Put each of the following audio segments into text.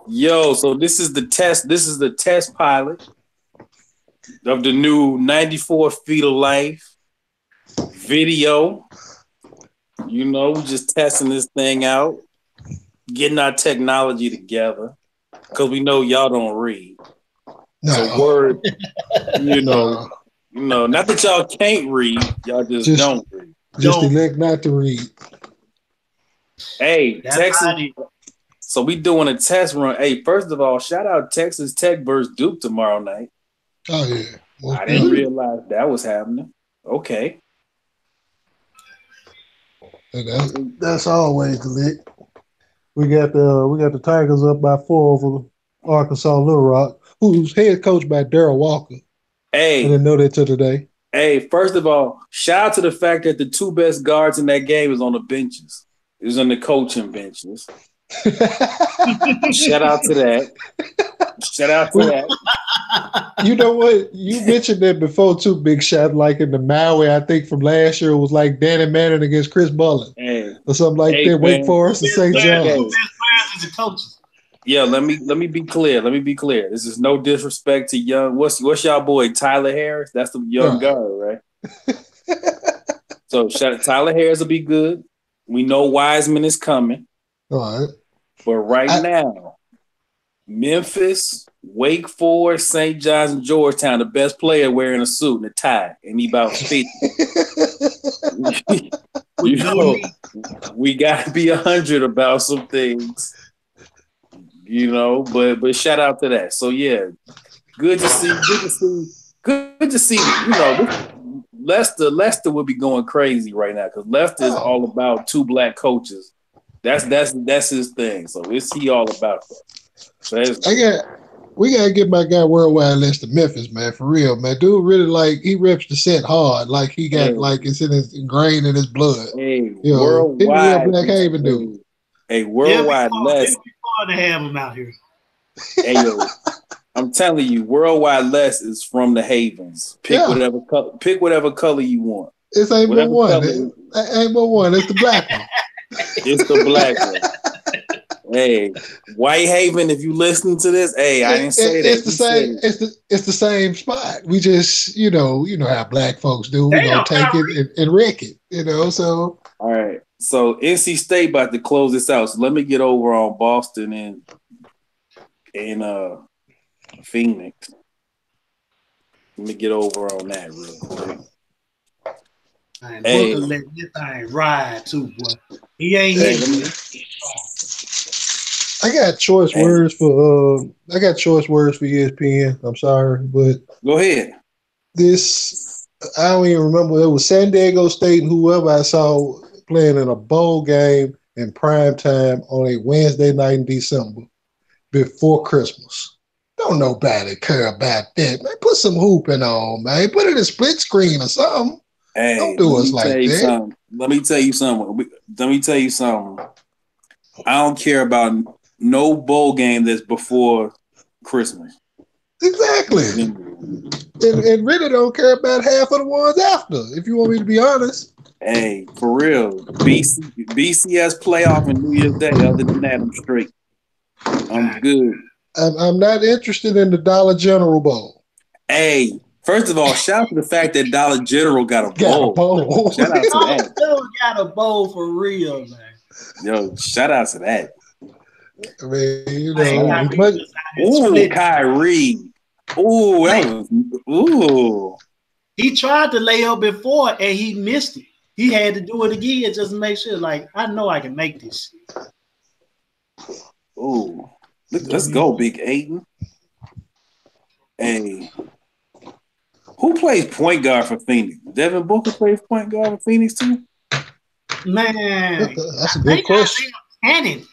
Yo, so this is the test. This is the test pilot of the new 94 Feet of Life video. You know, we just testing this thing out, getting our technology together because we know y'all don't read. No. So word, you know, No. not that y'all can't read, y'all just don't read. Just elect not to read. Hey, Texas. So we doing a test run. Hey, first of all, shout out Texas Tech versus Duke tomorrow night. Oh yeah. I didn't realize that was happening. Okay. That's always lit. We got the Tigers up by 4 over Arkansas Little Rock, who's head coached by Darrell Walker. Hey, I didn't know that till today. Hey, first of all, shout out to the fact that the two best guards in that game is on the benches. It was on the coaching benches. Shout out to that. Shout out to that. You know what? You mentioned that before too, Big Shot. Like in the Maui, I think from last year, it was like Danny Manning against Chris Mullin or something like that. Man. Wake Forest and St. John's. Yeah, let me be clear. Let me be clear. This is no disrespect to young. What's y'all boy Tyler Harris? That's the young guard, right? So Tyler Harris will be good. We know Wiseman is coming. All right. But right now, Memphis, Wake Forest, St. John's, and Georgetown, the best player wearing a suit and a tie, and he about 50. You know, we got to be 100 about some things. You know, but shout out to that. So yeah, good to see. You know, Lester would be going crazy right now because Lester is all about two black coaches. That's his thing. So it's he all about that. So we gotta get my guy Worldwide Lester Memphis, man, for real, man. Dude really like he reps the set hard, like he got like it's in his ingrained in his blood. Hey, you know, Worldwide Black Haven dude. Hey, Worldwide Les. To have him out here. Hey yo, I'm telling you, Worldwide Les is from the Havens. Pick whatever color you want. It's ain't but one. Ain't but one. It's the black one. It's the black one. Hey, White Haven, if you listen to this, hey, I didn't say that. It's the same. It's the same spot. We just, you know how black folks do. We gonna take it and wreck it. You know, so all right. So NC State about to close this out. So let me get over on Boston and Phoenix. Let me get over on that real quick. Hey, Booker let this thing ride too, boy. He ain't hitting. I got choice words for ESPN. I'm sorry, but go ahead. This I don't even remember. It was San Diego State and whoever I saw playing in a bowl game in prime time on a Wednesday night in December before Christmas. Don't nobody care about that, man. Put some hooping on, man. Put it in split screen or something. Hey, don't do us like that. Let me tell you something. I don't care about no bowl game that's before Christmas. Exactly. And really don't care about half of the ones after, if you want me to be honest. Hey, for real. BCS playoff and New Year's Day. Other than that, I'm straight. I'm good. I'm not interested in the Dollar General Bowl. Hey, first of all, shout out to the fact that Dollar General got a bowl. Shout out to that. Dollar got a bowl for real, man. Yo, shout out to that. I mean, you know, ooh, Kyrie. Ooh, that was, He tried to lay up before and he missed it. He had to do it again just to make sure, like, I know I can make this shit. Ooh. Let's go, Big Aiden. Hey. Who plays point guard for Phoenix? Devin Booker plays point guard for Phoenix too? Man. That's a good question. And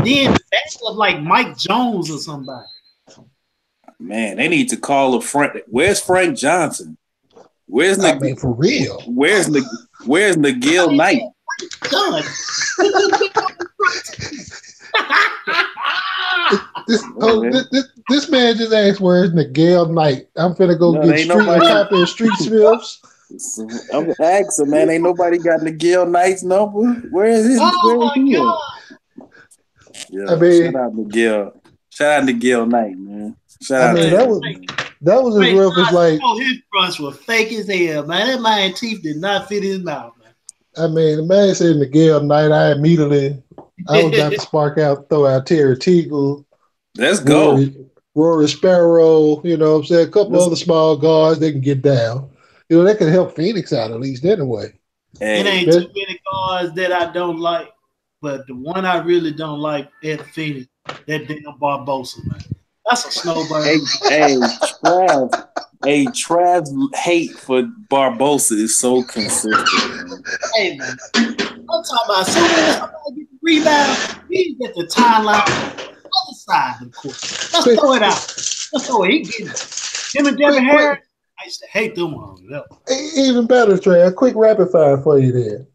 then that's like Mike Jones or somebody. Man, they need to call a Frank. Where's Frank Johnson? Where's for real? Where's Nagil Knight? This man just asked where's Nagil Knight. I'm finna go get copy of Street Smiths. I'm asking, man. Ain't nobody got Nagil Knight's number. Where is his? Yeah. I mean, Shout out Miguel. Shout out Miguel Knight, man. Shout I out mean to Man, him, man. that was as Ray rough as Johnson, like. oh, his fronts were fake as hell, man. That man's teeth did not fit his mouth, I mean, the man said Miguel Knight. I was about man. to spark out, throw out Terry Teagle, Let's go. Rory Sparrow. You know, what I'm saying a couple Let's, other small guards they can get down. You know, that could help Phoenix out at least anyway. It hey, ain't too many cards that I don't like, but the one I really don't like at Phoenix, that damn Barbosa, man. That's a snowbird. Trav. Hey, Trav's hate for Barbosa is so consistent, man. Hey, man. I'm talking about as soon as somebody get the rebound, he get the timeline on the other side of the court. Let's throw it out. Let's throw it. He getting it. Him and Devin Harris, I used to hate them on them. Even better, Trey. A quick rapid fire for you there.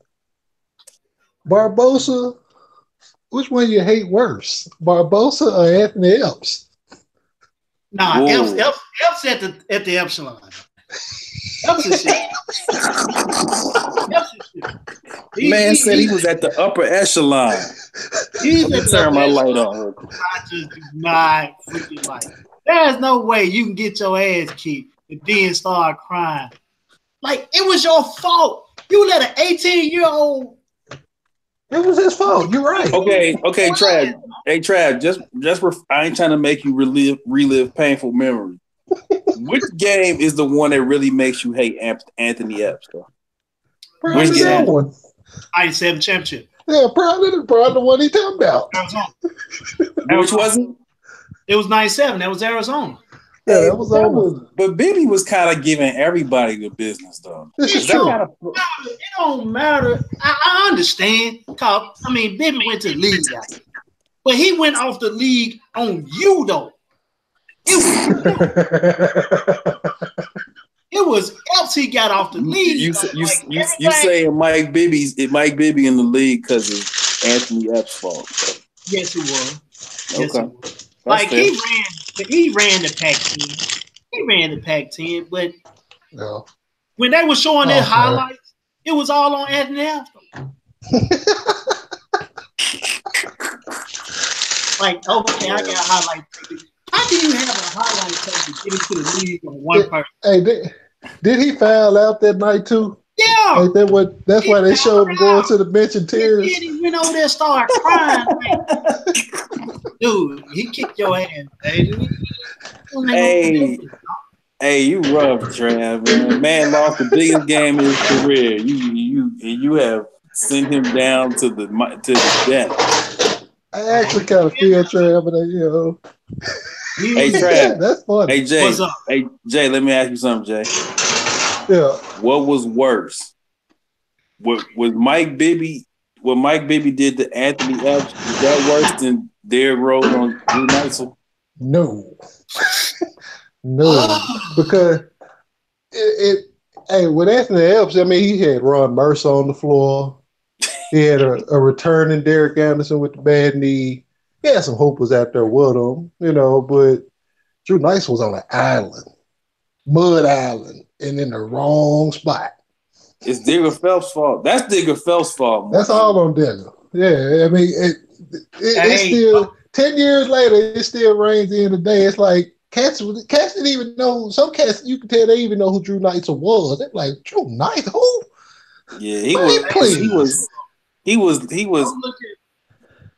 Barbosa, which one you hate worse, Barbosa or Anthony Epps? Nah, Epps at the epsilon. Epps is shit. Epps is shit. Man said he was at the upper echelon. He's Let me turn my light on. I just do not freaking like. There's no way you can get your ass kicked and then start crying. Like, it was your fault. You let an 18-year-old. It was his fault. You're right. Okay, Trav. Hey, Trav, I ain't trying to make you relive painful memories. Which game is the one that really makes you hate Anthony Epps, though? Probably Which that game? one. I-7 championship. Yeah, probably the one he talking about. Which was it? It was 97. That was Arizona. Yeah, that was but Bibby was kind of giving everybody the business, though. This is true. It don't matter. I understand. Cause I mean, Bibby went to the league, guys. But he went off the league on you, though. It was Epps he got off the league. You saying Mike Bibby in the league because of Anthony Epps' fault? So. Yes, it was. Yes, Okay. it was. Like fair. He ran the Pac-10. He ran the Pac-10, but no. When they were showing their highlights, it was all on Anthony Epps. Like, okay, I got highlights. How do you have a highlight tape to get into the league on one person? Hey, did he foul out that night too? Yeah. Like that's why they showed him going to the bench in tears. He went over there and started crying. Dude, he kicked your ass, baby. Hey, you rough, Trav. Man lost the biggest game in his career. You have sent him down to the death. I actually kind of feel Trav, but you know. Hey, Trav. That's funny. Hey, Jay. What's up? Hey, Jay. Let me ask you something, Jay. Yeah. What was worse? What Mike Bibby did to Anthony Epps? Was that worse than Derrick Rose on Drew Neisel? No. No, because with Anthony Epps, I mean, he had Ron Mercer on the floor. He had a returning Derek Anderson with the bad knee. He had some hoopers out there with him, you know, but Drew Neisel was on an island, Mud Island, and in the wrong spot. It's Digger Phelps' fault. That's Digger Phelps' fault. That's all on Digger. Yeah, I mean, it's still 10 years later. It still reigns in the day. It's like cats didn't even know. Some cats you can tell they even know who Drew Neisel was. They're like, Drew Neisel, who? Yeah, he was.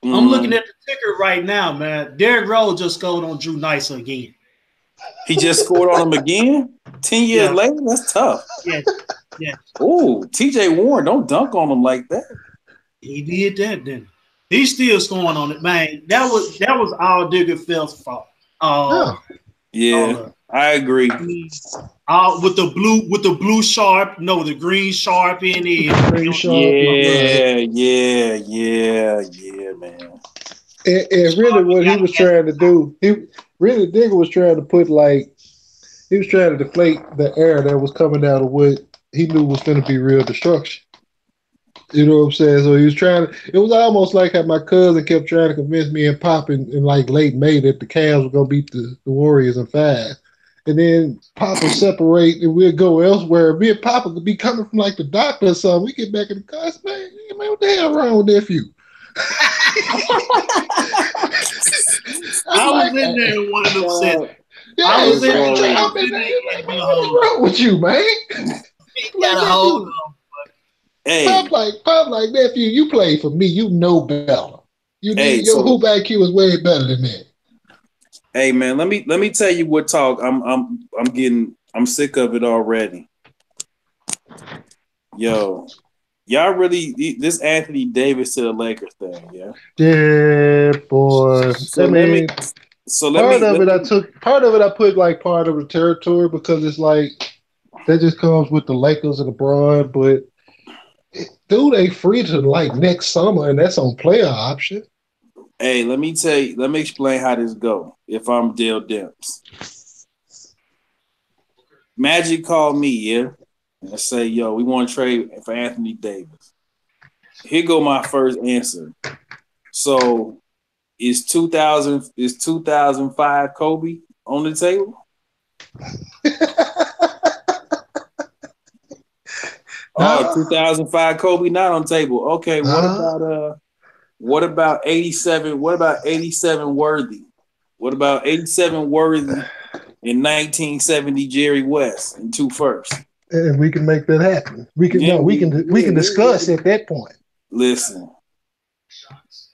I'm looking at the ticker right now, man. Derrick Rose just scored on Drew Neisel again. He just scored on him again? 10 years later? That's tough. Yeah. Oh, TJ Warren, don't dunk on him like that. He did that, didn't he? He's still scoring on it, man. That was all Digger Phelps' fault. Yeah, I agree. With the blue sharp, the green sharp in it. Green sharp. Yeah, man. And really what he was trying to do, Digger was trying to put he was trying to deflate the air that was coming out of what he knew was going to be real destruction. You know what I'm saying? So he was it was almost like how my cousin kept trying to convince me and Pop in like late May that the Cavs were going to beat the Warriors in 5. And then Pop would separate and we'd go elsewhere. Me and Papa could be coming from like the doctor or something. We get back in the car, man, what the hell wrong with nephew? I was in there in one of them sets. Yeah, I was in there. I mean, what's wrong with you, man? Got a hold of him. Hey, Pop like nephew, you played for me. You know better. You hey, your so hoop IQ is way better than that. hey, man, let me tell you what talk. I'm sick of it already. Yo, y'all really this Anthony Davis to the Lakers thing, yeah. Yeah, boy. So I let me mean, so let part me of let it I me took. Part of it I put like part of the territory because it's like that just comes with the Lakers and LeBron. But dude, they free to like next summer, and that's on player option. hey, let me tell you, let me explain how this go. If I'm Dale Demps. Magic called me, yeah. And I say, yo, we want to trade for Anthony Davis. Here go my first answer. So is 2005 Kobe on the table? Oh, Nah, 2005 Kobe not on the table. Okay, nah. what about 87? What about 87 Worthy? What about 87 Worthy in 1970 Jerry West and two firsts? And we can make that happen. We can Yeah, no, we can discuss at that point. listen,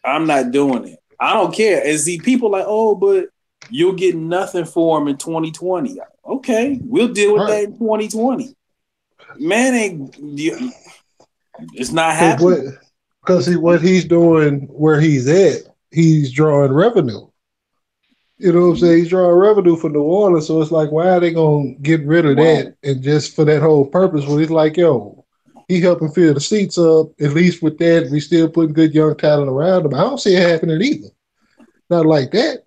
I'm not doing it. I don't care. And see, people like, oh, but you'll get nothing for him in 2020. Okay, we'll deal with Right. that in 2020. Man, it's not Because happening. what he's doing where he's at, he's drawing revenue. You know what I'm saying? He's drawing revenue for New Orleans, so it's like, why are they gonna get rid of Right. that and just for that whole purpose? When he's like, yo, he helping fill the seats up. At least with that, we still putting good young talent around him. I don't see it happening either. Not like that.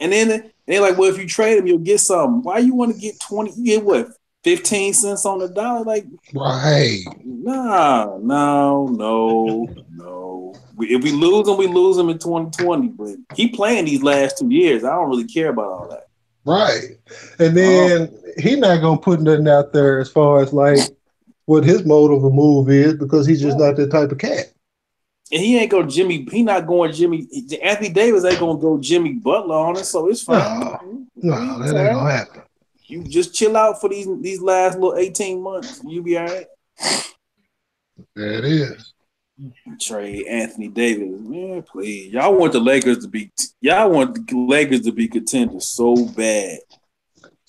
And then they're like, well, if you trade him, you'll get something. Why you want to get 20? You get what? 15 cents on the dollar? Like, Right. nah, no. If we lose him, we lose him in 2020. But he playing these last 2 years. I don't really care about all that. Right. And Um, then he not gonna put nothing out there as far as like what his motive of move is because he's just not that type of cat. And he ain't go Jimmy. He not going Jimmy. Anthony Davis ain't gonna go Jimmy Butler on it, so it's fine. No, It's that all ain't right. gonna happen. You just chill out for these last little 18 months. You be all right. There it is. Trade Anthony Davis, man. Please, y'all want the Lakers to be. Y'all want the Lakers to be contenders so bad.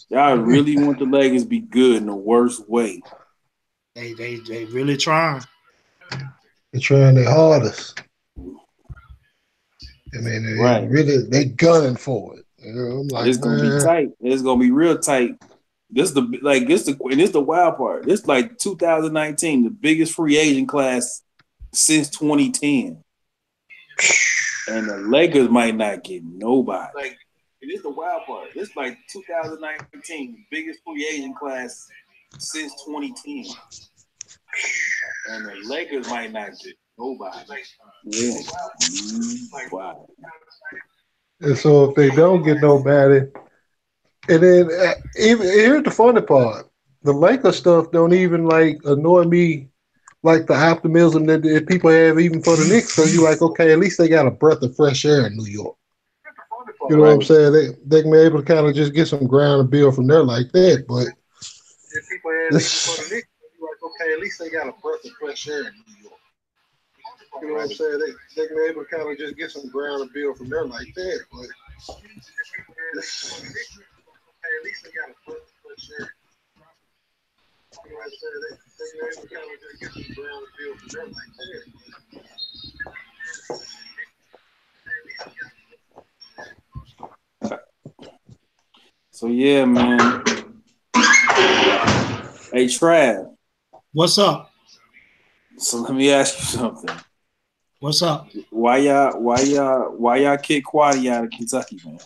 Y'all really want the Lakers to be good in the worst way. They really trying. They're trying their hardest. I mean, Right. they gunning for it. You know, I'm like, It's gonna be man, tight. It's gonna be real tight. This the wild part. This like 2019, the biggest free agent class since 2010, and the Lakers might not get nobody. Like it is the wild part. This like 2019, the biggest free agent class since 2010, and the Lakers might not get nobody. Yeah. Wow. and so if they don't get nobody, and then even here's the funny part: the Lakers stuff don't even like annoy me like the optimism that people have even for the Knicks. Because you're like, okay, at least they got a breath of fresh air in New York. You know what I'm Right. saying? They can be able to kind of just get some ground and build from there like that. But if people have this, for the Knicks, you're like, okay, at least they got a breath of fresh air in New York. You know what I'm saying? They can be able to kind of just get some ground and build from there like that. But this, okay, at least they got a breath of fresh air. You know what I'm saying? They can be able to kind of just get some ground and build from there like that. So yeah, man. Hey, Trav. What's up? So let me ask you something. What's up? Why y'all kick Quaddy out of Kentucky, man?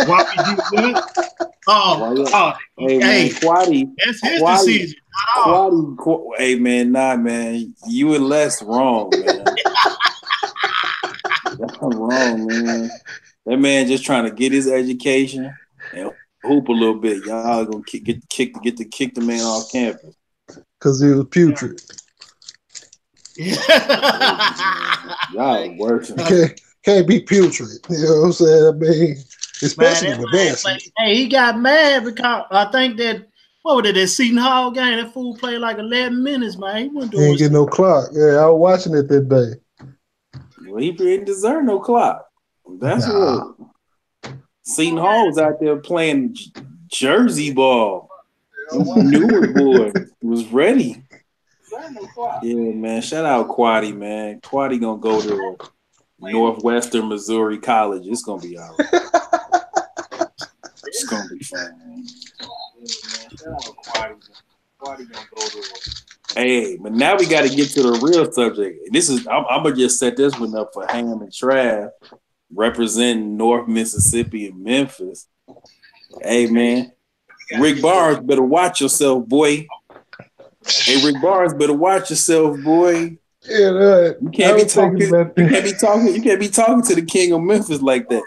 Why we do good? Hey, Hey, man, Quaddy, that's his decision. Not ours. Hey, man, nah, man, you and Les wrong, man. That's wrong, man. That man just trying to get his education and hoop a little bit. Y'all gonna kick the man off campus. Because he was putrid. Y'all working. Can't be putrid. You know what I'm saying? I mean, especially Man, with that. hey, he got mad because I think that what was it, that Seton Hall game? That fool played like 11 minutes, man. He wasn't He doing ain't get shit. no clock. Yeah, I was watching it that day. Well, he didn't deserve no clock. That's Nah. what Seton Hall was out there playing Jersey ball. Newer boy was ready. Yeah, man. Shout out Quaddy, man. Quaddy gonna go to Northwestern Missouri College. It's gonna be all right. It's gonna be fun, man. Shout out Quaddy. Quaddy gonna go to. Hey, but now we got to get to the real subject. This is I'm gonna just set this one up for Ham and Trav, representing North Mississippi and Memphis. Hey, man, Rick Barnes better watch yourself, boy. Hey, Rick Barnes better watch yourself, boy. Yeah, You can't be talking. You can't be talking to the king of Memphis like that.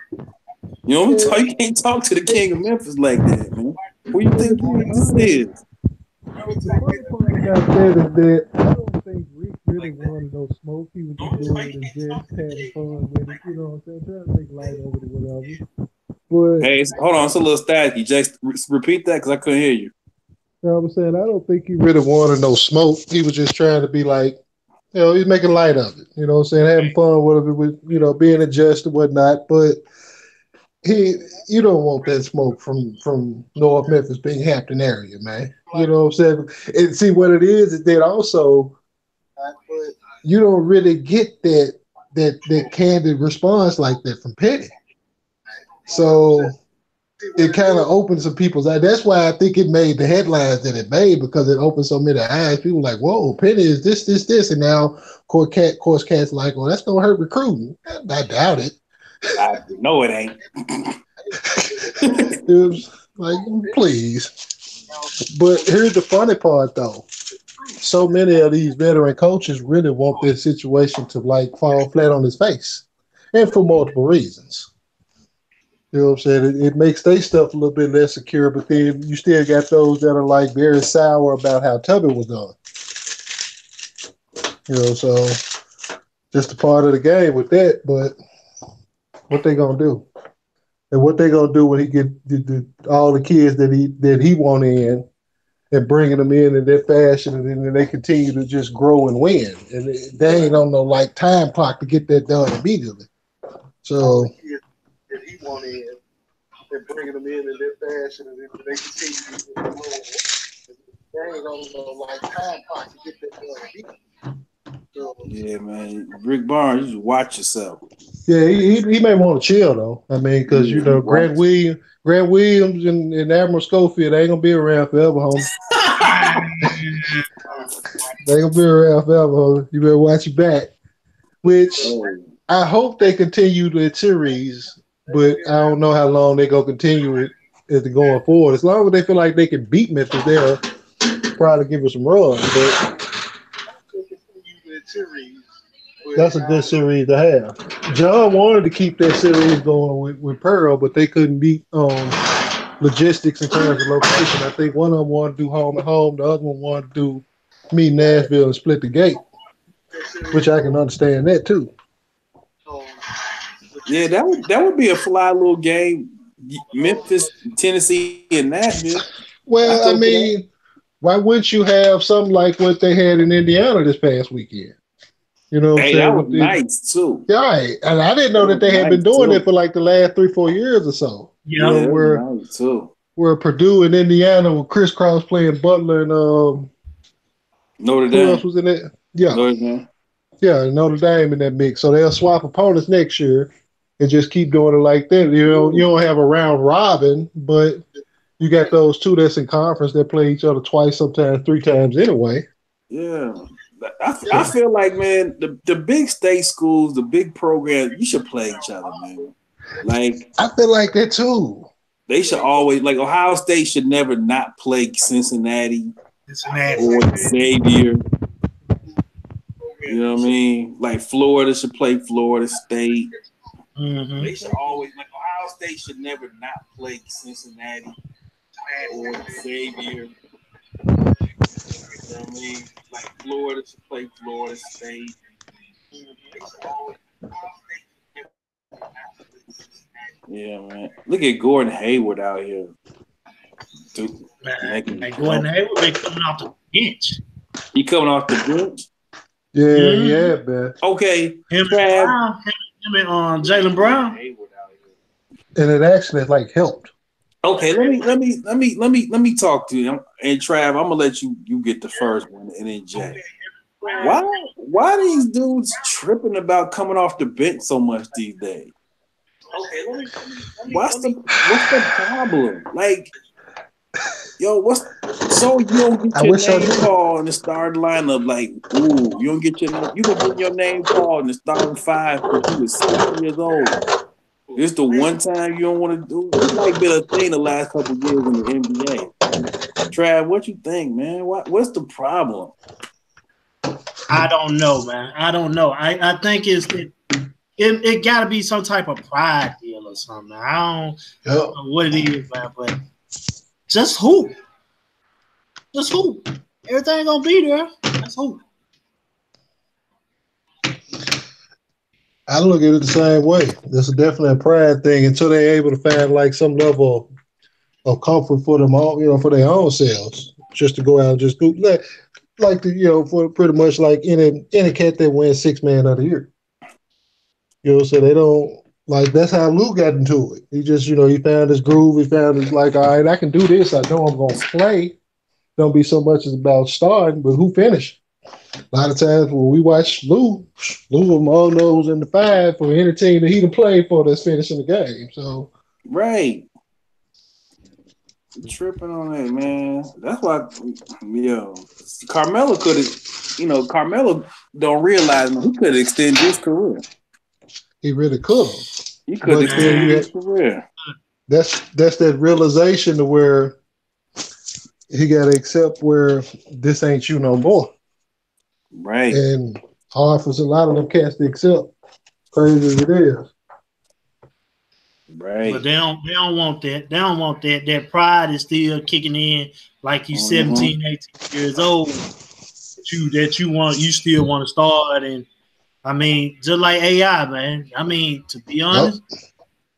You know what I'm talking? You can't talk to the king of Memphis like that, man. Who you think this is? The funny part about that is that I don't think Rick really wanted no smoke. He was just doing it and just having fun with it. You know what I'm saying? Trying to make light over it, whatever. But Hey, hold on, it's a little staticky. Jace, repeat that because I couldn't hear you. you know what I'm saying? I don't think he really wanted no smoke. He was just trying to be like, he's making light of it. You know what I'm saying? Having fun with it, with, being a just and whatnot. But you don't want that smoke from North Memphis, being Hampton area, man. You know what I'm saying? And see what it is that also you don't really get that candid response like that from Petty. So it kind of opens some people's eyes. That's why I think it made the headlines that it made, because it opened so many eyes. People like, whoa, Penny is this, and now course cats like, well, that's gonna hurt recruiting. I doubt it. I know it ain't. It was like, please. But here's the funny part, though. So many of these veteran coaches really want this situation to like fall flat on his face, and for multiple reasons. You know what I'm saying? It makes their stuff a little bit less secure, but then you still got those that are like very sour about how Tubby was done. So just a part of the game with that. But what they gonna do? And what they gonna do when he get all the kids that he want in, and bringing them in that fashion, and then they continue to just grow and win, and they ain't on no like time clock to get that done immediately. So that he want in, and bringing them in that fashion, and then they continue to grow. They ain't on no like time clock to get that done immediately. So, yeah, man. Rick Barnes, you just watch yourself. Yeah, he may want to chill though. I mean, because Grant Williams and Admiral Schofield, they ain't gonna be around forever, homie. They ain't gonna be around forever, homie. You better watch your back. Which I hope they continue the series, but I don't know how long they gonna continue it as they're going forward. As long as they feel like they can beat Memphis, they'll probably give us some run. But that's a good series to have. John wanted to keep that series going with Pearl, but they couldn't beat logistics in terms of location. I think one of them wanted to do home and home, the other one wanted to do meet Nashville and split the gate, which I can understand that too. Yeah, that would be a fly little game. Memphis, Tennessee, and Nashville. Well, I mean, why wouldn't you have something like what they had in Indiana this past weekend? You know what I'm saying? That was nice too. Yeah, right. And I didn't know that they had been doing it for like the last 3-4 years or so. Yeah, where Purdue and Indiana were crisscross playing Butler and Notre Dame. Who else was in it? Yeah. Notre Dame. Yeah, Notre Dame in that mix. So they'll swap opponents next year and just keep doing it like that. You don't have a round robin, but you got those two that's in conference that play each other twice, sometimes 3 times anyway. Yeah. I feel like, man, the big state schools, the big programs, you should play each other, man. Like, I feel like that too. They should always, like, Ohio State should never not play Cincinnati or Xavier. You know what I mean? Like, Florida should play Florida State. Mm-hmm. They should always, like, Ohio State should never not play Cincinnati or Xavier. I mean, like Florida to play Florida State. Yeah, man. Look at Gordon Hayward out here. Dude, making Like Gordon Hayward been coming off the bench. He coming off the bench. Yeah, yeah, man. Okay, Him Trav. and Jalen Brown. And it actually like helped. Okay, let me talk to you. And Trav, I'm gonna let you get the first one, and then Jay. Why these dudes tripping about coming off the bench so much these days? Okay, what's the problem? Like, yo, so you don't get your name called in the starting lineup? Like, ooh, you don't get you can get your name called in the starting five because you was 6 years old. It's the one time you don't want to do. It might be a thing the last couple of years in the NBA. Trav, what you think, man? What's the problem? I don't know, man. I don't know. I think it got to be some type of pride deal or something. I don't know what it is, man. But just hoop. Just hoop. Everything gonna be there. Just hoop. I look at it the same way. This is definitely a pride thing until they're able to find like some level of comfort for them all, for their own selves, just to go out and just do like the for pretty much like any cat that wins 6-man of the year. So they don't like that's how Lou got into it. He just he found his groove. He found his like, all right, I can do this. I know I'm gonna play. Don't be so much as about starting, but who finished. A lot of times when we watch Lou was among those in the five for any team that he can play for that's finishing the game. So right. Tripping on that, man. That's why, Carmelo could have, Carmelo don't realize he could have extended his career. He really could have. He could have extended his career. That's that realization to where he got to accept where this ain't you no more. Right. And hard for a lot of them cats to accept. Crazy as it is. Right. But they don't want that. They don't want that. That pride is still kicking in like you 17, 18 years old. That you still want to start. And I mean, just like AI, man. I mean, to be honest,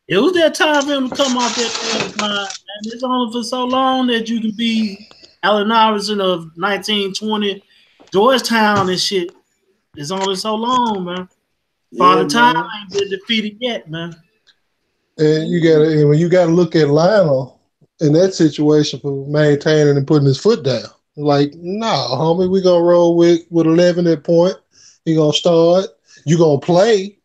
it was that time for him to come off that time. And it's only for so long that you can be Allen Iverson of 1920, Georgetown and shit. It's only so long, man. Father Time ain't been defeated yet, man. And when you gotta look at Lionel in that situation for maintaining and putting his foot down. Like, nah, homie, we gonna roll with 11 at point. He gonna start. You gonna play,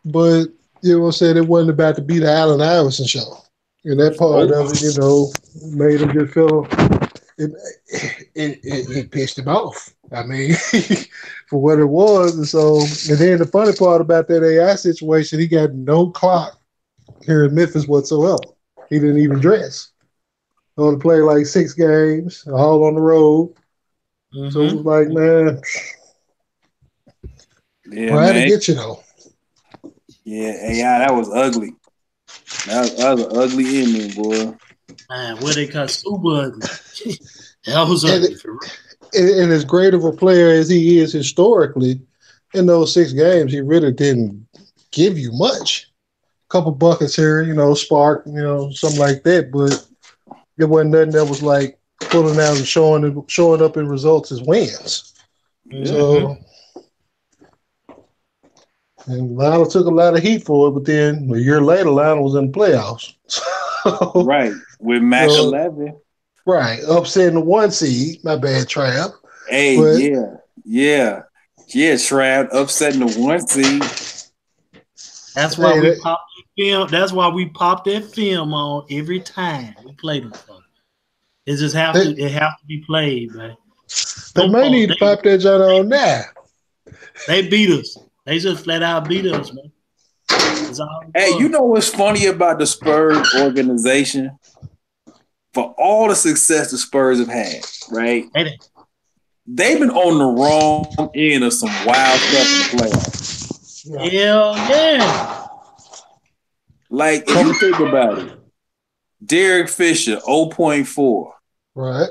but it wasn't about to be the Allen Iverson show. And that part of it, made him just feel it pissed him off. I mean, for what it was. And then the funny part about that AI situation, he got no clock here in Memphis whatsoever. He didn't even dress. Only play like 6 games, all on the road. Mm-hmm. So it was like, man, pride to get you though. Yeah, AI, that was ugly. That was an ugly ending, boy. Man, what they call super ugly. That was ugly. And as great of a player as he is historically, in those 6 games, he really didn't give you much. Couple buckets here, spark, something like that. But it wasn't nothing that was like pulling out and showing up in results as wins. Mm-hmm. So, and Lionel took a lot of heat for it, but then a year later, Lionel was in the playoffs. So, right, with Mac 11. Right, upsetting the 1 seed. My bad, Trav. Hey, yeah, Trav, upsetting the 1 seed. That's why we popped that film. That's why we pop that film on every time we play them. It just have to be played, man. They may need to pop that joint on now. They beat us. They just flat out beat us, man. Hey, you know what's funny about the Spurs organization? For all the success the Spurs have had, right? They've been on the wrong end of some wild stuff in the playoffs. Hell yeah. Like, if you think about it, Derek Fisher, 0.4. Right.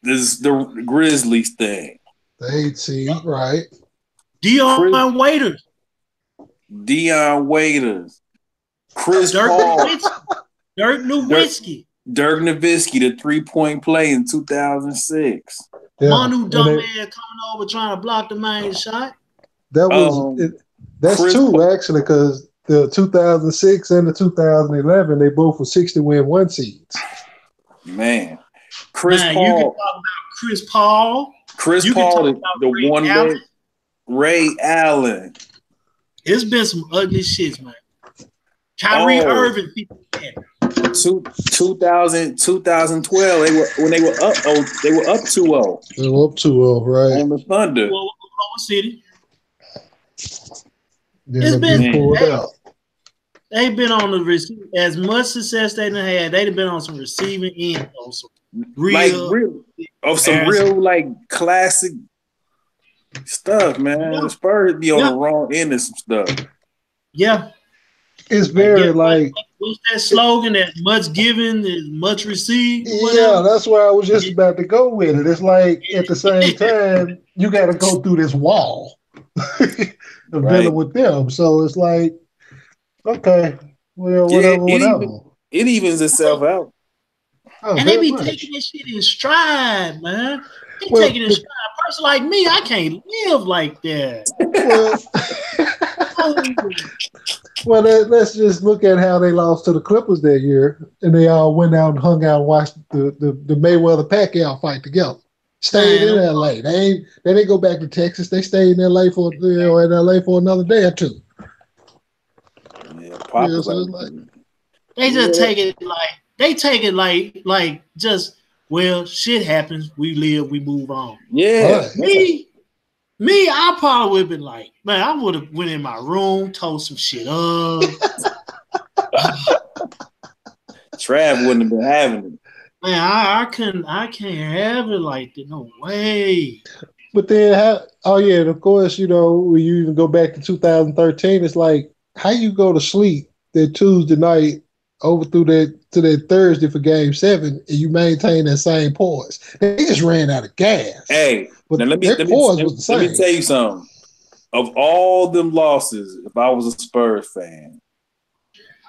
This the Grizzlies thing. The 8 seed, right? Dion Waiters. Dion Waiters. Chris Dirk Paul. Nowitzki. Dirk Nowitzki, the 3-point play in 2006. Yeah. Manu Dumbman coming over trying to block the main shot. That was that's Chris two actually, because the 2006 and the 2011 they both were 60-win 1 seeds. Man, Chris Paul. You can talk about Chris Paul. Chris Paul, the one day. Ray Allen. It's been some ugly shits, man. Kyrie Irving, people. 2012, they were up 2-0. They were up 2-0, right? On the Thunder. Oklahoma City. It's been pulled out. They've been on the as much success they done had. They've been on some receiving end of some real like classic stuff, man. Yeah. The Spurs be on the wrong end of some stuff. Yeah. It's very like what's that slogan that much given is much received? Yeah, that's where I was just about to go with it. It's like at the same time, you gotta go through this wall of dealing with them. So it's like, okay, well, whatever. It evens itself out. And they be taking this shit in stride, man. They taking it in stride. A person like me, I can't live like that. Well, let's just look at how they lost to the Clippers that year, and they all went out and hung out and watched the Mayweather-Pacquiao fight together. Stayed in L.A. They didn't go back to Texas. They stayed in L.A. for another day or two. Yeah, so they just take it like just, well, shit happens. We live. We move on. Yeah. Me, I probably would have been like, man, I would have went in my room, told some shit up. Trav wouldn't have been having it. Man, I can't have it like that. No way. But then, and of course, when you even go back to 2013, it's like, how you go to sleep that Tuesday night over to that Thursday for Game 7, and you maintain that same poise. They just ran out of gas. Hey, but now let me tell you something. Of all them losses, if I was a Spurs fan,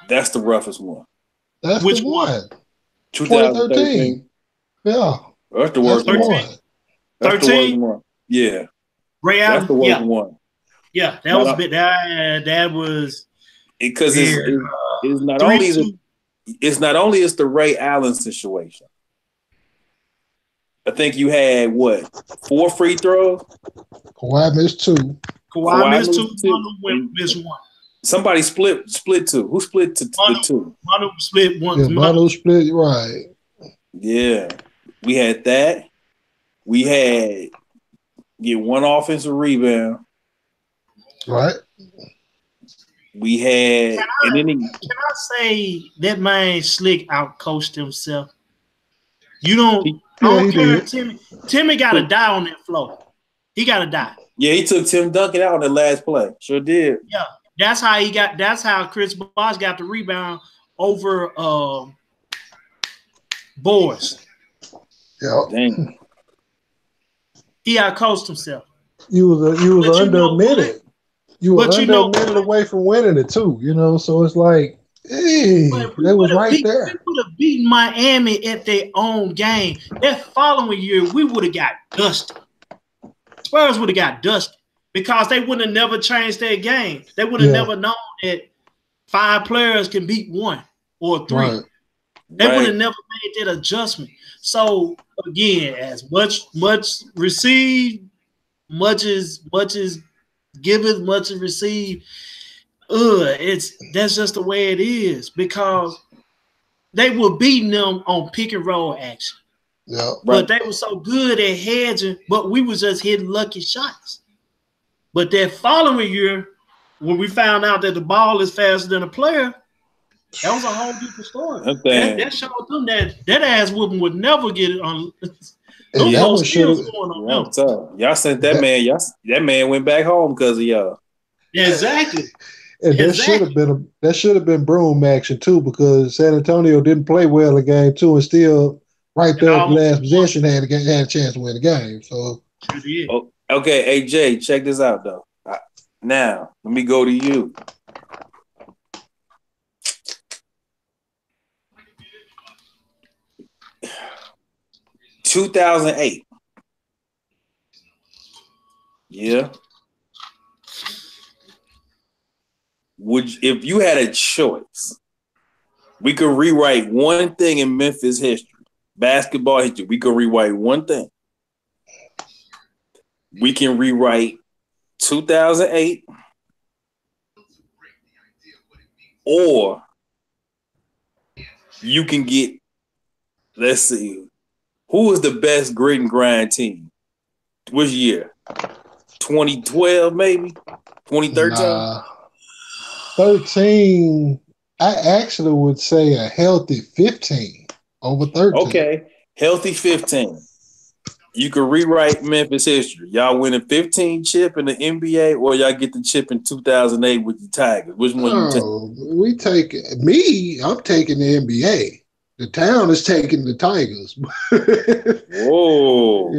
that's the roughest one. That's which one? 2013. Yeah. That's the worst one. 13? Yeah. Ray Allen? That's the worst one. Yeah, that was a bit. That was because it's not only it's the Ray Allen situation. I think you had 4 free throws. Kawhi missed 2. Kawhi missed 2. Manu missed 1. Somebody split 2. Who split the 2? Manu split 1. Yeah, Manu split, right. Yeah, we had that. We had get 1 offensive rebound. Right. We had, can I say that man Slick outcoached himself? You don't. I don't care. Timmy got to die on that floor. He got to die. Yeah, he took Tim Duncan out on the last play. Sure did. Yeah, that's how Chris Bosh got the rebound over Boris. Yeah. Dang. He outcoached himself. You was under a minute. You were under a minute away from winning it too. So it's like, hey, they was right there. We would have beaten Miami at their own game. That following year, we would have got dusted. Spurs would have got dusted because they would have never changed their game. They would have never known that 5 players can beat 1 or 3. Right. They would have never made that adjustment. So again, as much received, much is given, much is received. That's just the way it is because they were beating them on pick and roll action. Yeah, but they were so good at hedging, but we was just hitting lucky shots. But that following year, when we found out that the ball is faster than a player, that was a whole different story. That showed them that ass whooping would never get it on. Those skills going on them. Y'all sent that man. That man went back home because of y'all. Exactly. And that should have been broom action too, because San Antonio didn't play well in game 2 and still right there at the last possession had a chance to win the game. So, oh, okay, AJ, check this out though. Now, let me go to you. 2008. Yeah. If you had a choice, we could rewrite one thing in Memphis history, basketball history. We could rewrite one thing. We can rewrite 2008, or you can get, let's see, who was the best grit and grind team? Which year? 2012, maybe? 2013? Nah. 13, I actually would say a healthy 15 over 13. Okay, healthy 15. You could rewrite Memphis history. Y'all win a 15 chip in the NBA, or y'all get the chip in 2008 with the Tigers. Which one you take? I'm taking the NBA. The town is taking the Tigers. Whoa.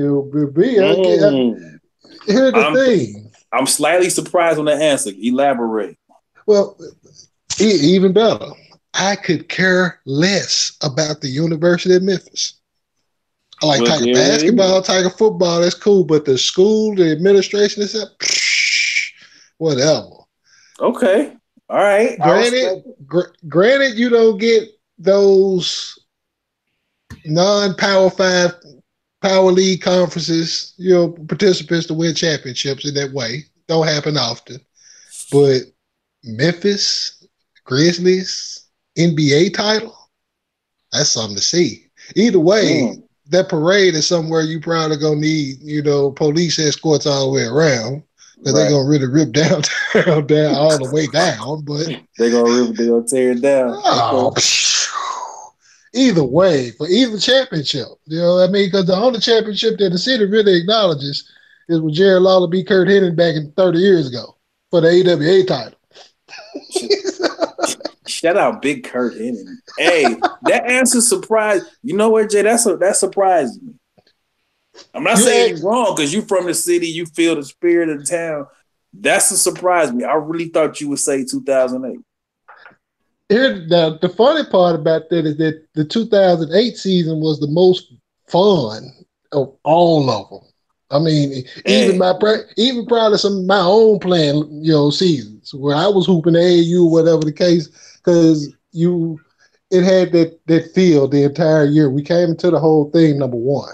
Here's the thing. I'm slightly surprised on the answer. Elaborate. Well, even better. I could care less about the University of Memphis. I like Tiger basketball, Tiger football, that's cool, but the school, the administration, is whatever. Okay. All right. Granted, you don't get those non-Power 5 Power League conferences, participants to win championships in that way. Don't happen often. But Memphis, Grizzlies, NBA title, that's something to see. Either way, that parade is somewhere you probably gonna need, police escorts all the way around, because they're gonna really rip downtown down all the way down. But they're gonna tear it down. Either way, for either championship, because the only championship that the city really acknowledges is when Jared Lawler beat Kurt Hennig back in 30 years ago for the AWA title. Shout out Big Kurt Hennig. Hey, that answer surprised. You know what, Jay? That surprised me. I'm not saying you're wrong, because you from the city, you feel the spirit of the town. That's a surprise me. I really thought you would say 2008. Now, the funny part about that is that the 2008 season was the most fun of all of them. I mean, even probably some of my own playing, seasons where I was hooping AAU, whatever the case, because it had that feel the entire year. We came into the whole thing number one.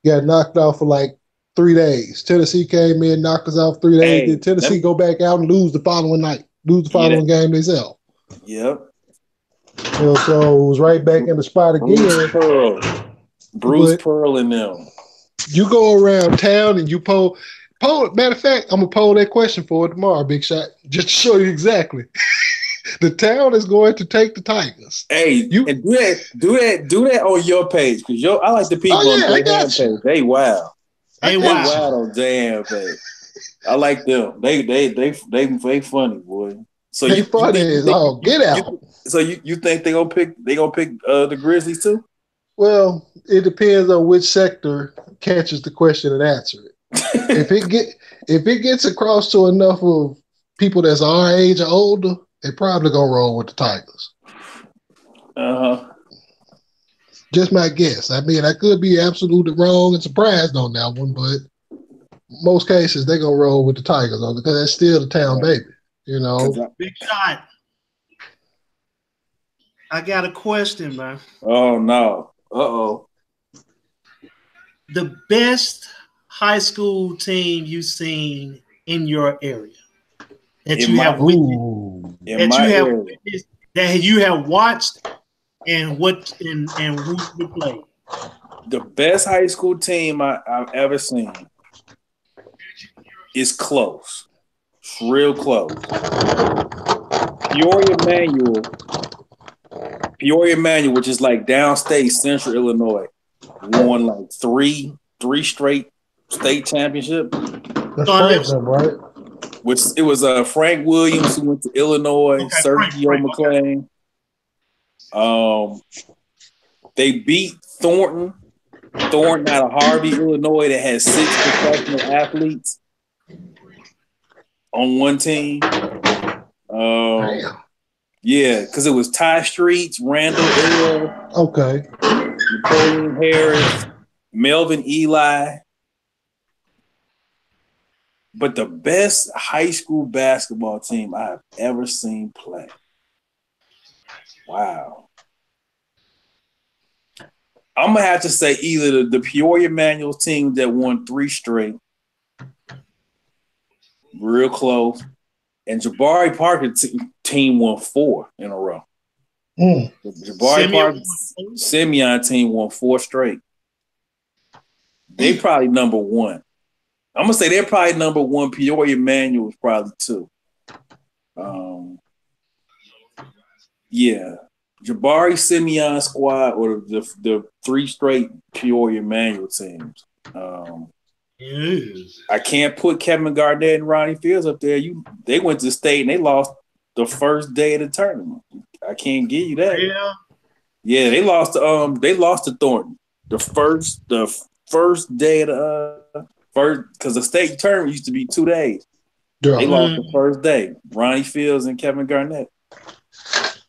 Got knocked off for like 3 days. Tennessee came in, knocked us off 3 days. Then Tennessee go back out and lose the following night, game themselves. Yep. So it was right back in the spot again. Bruce Pearl and them. You go around town and you poll. Matter of fact, I'm gonna poll that question for it tomorrow, Big Shot, just to show you exactly. The town is going to take the Tigers. Hey, and do that on your page, because I like the people on their page. They wild. They wild on damn page. I like them. They funny, boy. So they funny as all get out. So you think they gonna pick the Grizzlies too? Well, it depends on which sector catches the question and answer it. if it gets across to enough of people that's our age or older, they probably gonna roll with the Tigers. Just my guess. I mean, I could be absolutely wrong and surprised on that one, but most cases they gonna roll with the Tigers on because that's still the town baby. Big Shot. I got a question, man. Oh no. Uh-oh. The best high school team you've seen in your area that you have watched and who you played. The best high school team I've ever seen is close. It's real close. Peoria Manual, which is like downstate Central Illinois, won like three straight state championships. That's Franklin, right? Which it was Frank Williams who went to Illinois, Sergio McLean. They beat Thornton out of Harvey, Illinois, that had 6 professional athletes on one team. Yeah, because it was Ty Streets, Randall Earl, Okay. Napoleon Harris, Melvin Eli. But the best high school basketball team I've ever seen play. Wow. I'm going to have to say either the Peoria Manuals team that won 3 straight, real close, and Jabari Parker team won 4 in a row. The Jabari Parker Simeon team won 4 straight. They probably number 1. I'm going to say they're probably number 1. Peoria Manuals probably 2. Yeah. Jabari Simeon squad or the 3 straight Peoria Manual teams. I can't put Kevin Garnett and Ronnie Fields up there. They went to state and they lost the first day of the tournament. I can't give you that. Yeah, they lost to Thornton. The first day of the first, because the state tournament used to be 2 days. They lost the first day. Ronnie Fields and Kevin Garnett.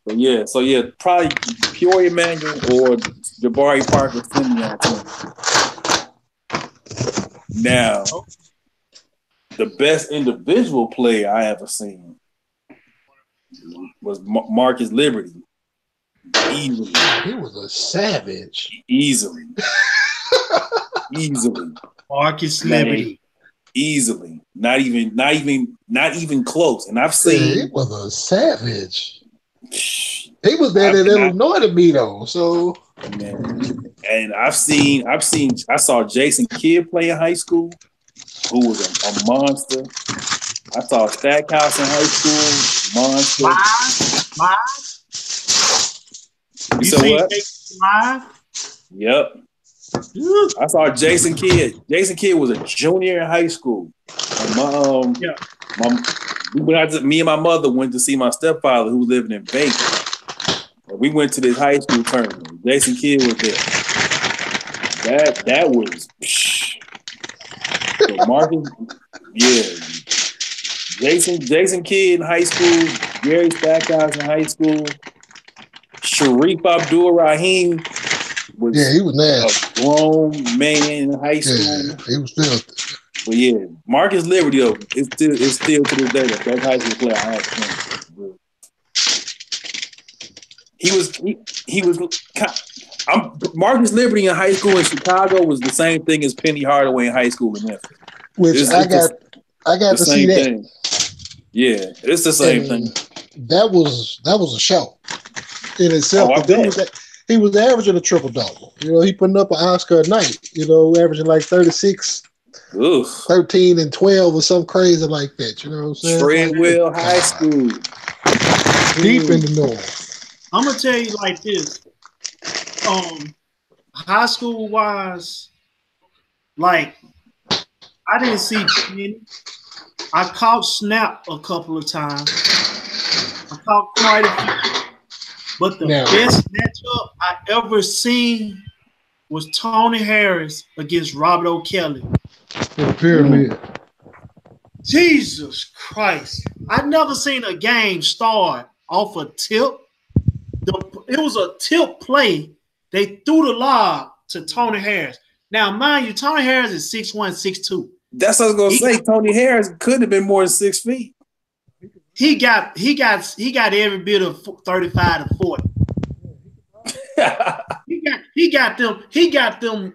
So yeah, probably Peoria Manual or Jabari Parker Simeon team. Now, the best individual player I ever seen was Marcus Liberty. Easily. He was a savage. Easily. Marcus Liberty. Easily. Not even close. And I've seen he was a savage. He was there in Illinois to beat on. So and I saw Jason Kidd play in high school, who was a monster. I saw Stackhouse in high school, monster. You said what? Live? Yep. I saw Jason Kidd. Jason Kidd was a junior in high school. And me and my mother went to see my stepfather who was living in Vegas. We went to this high school tournament. Jason Kidd was there. That was so Marcus. Yeah. Jason Kidd in high school, Gary Stackhouse in high school, Sharif Abdul Rahim was he was nasty. A grown man in high school. Yeah, he was filthy. But yeah, Marcus Liberty though, it's still to this day the best high school player I have seen. Marcus Liberty in high school in Chicago was the same thing as Penny Hardaway in high school in Memphis. I got to see that. Thing. Yeah, it's the same thing. That was a show in itself. He was averaging a triple double. He putting up an Oscar a night. Averaging like 36. Oof. 13 and 12 or something crazy like that. You know what I'm saying? Treadwell High School. Deep in the north. I'm gonna tell you like this. High school wise, like I didn't see many. I caught Snap a couple of times. I caught quite a few. But the best matchup I ever seen was Tony Harris against Robert O'Kelly. The Pyramid. Jesus Christ. I've never seen a game start off a tip. It was a tip play. They threw the lob to Tony Harris. Now, mind you, Tony Harris is 6'1", 6'2". That's what I was gonna say. Tony Harris couldn't have been more than 6 feet. He got every bit of 35 to 40. he got them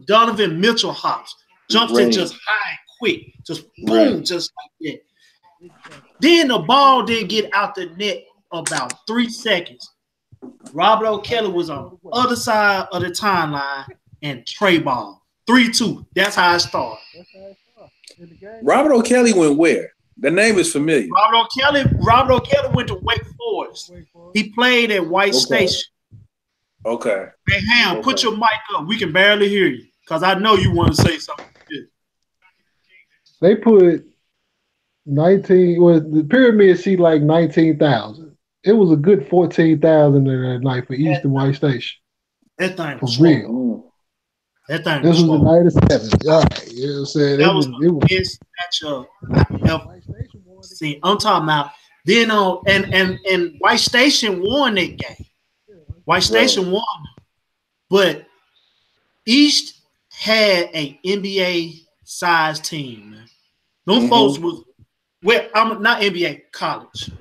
Donovan Mitchell hops. Jumps in just high and quick. Just boom, just like that. Then the ball didn't get out the net about 3 seconds. Robert O'Kelly was on the other side of the timeline and Trey ball. 3-2. That's how it started. Robert O'Kelly went where? The name is familiar. Robert O'Kelly went to Wake Forest. He played at White Station. Okay. Hey, Ham, put your mic up. We can barely hear you because I know you want to say something. They put 19. Well, the pyramid seat like 19,000. It was a good 14,000 there that night for Eastern White Station. That thing For was real. strong. That thing This was was the strong. 97. All right. You know what I'm saying? That was the best matchup I ever seen. I'm talking about then on and White Station won that game. White Station won, but East had a NBA size team. Man. Them folks was I'm not NBA, college.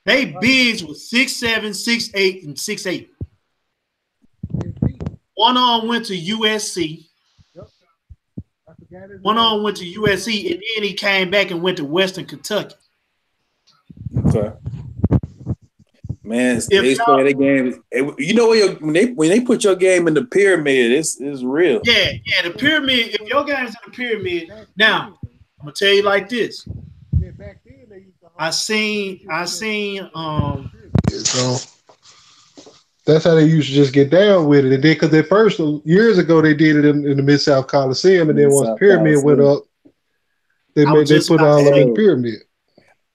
They bigs was 6'7", 6'8", and 6'8". One on went to USC. One on went to USC, and then he came back and went to Western Kentucky. Okay. Man, they play that game. You know when they put your game in the pyramid, it's real. Yeah, the pyramid. If your game's in the pyramid, now I'm gonna tell you like this. I seen. So that's how they used to just get down with it. And then, because at first, years ago, they did it in the Mid-South Coliseum, and then once pyramid went up, they put all of them in the pyramid.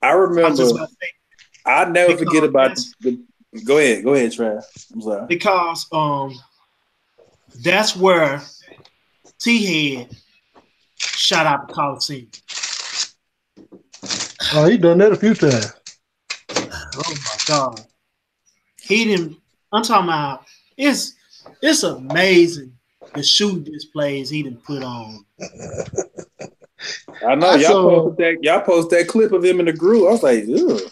I remember. I'll never forget about the. Go ahead, Trav. I'm sorry. Because that's where T-Head shot out the Coliseum. Oh, he done that a few times. Oh my God. He didn't. I'm talking about it's amazing the shooting displays he didn't put on. I know y'all posted that clip of him in the group. I was like, ugh.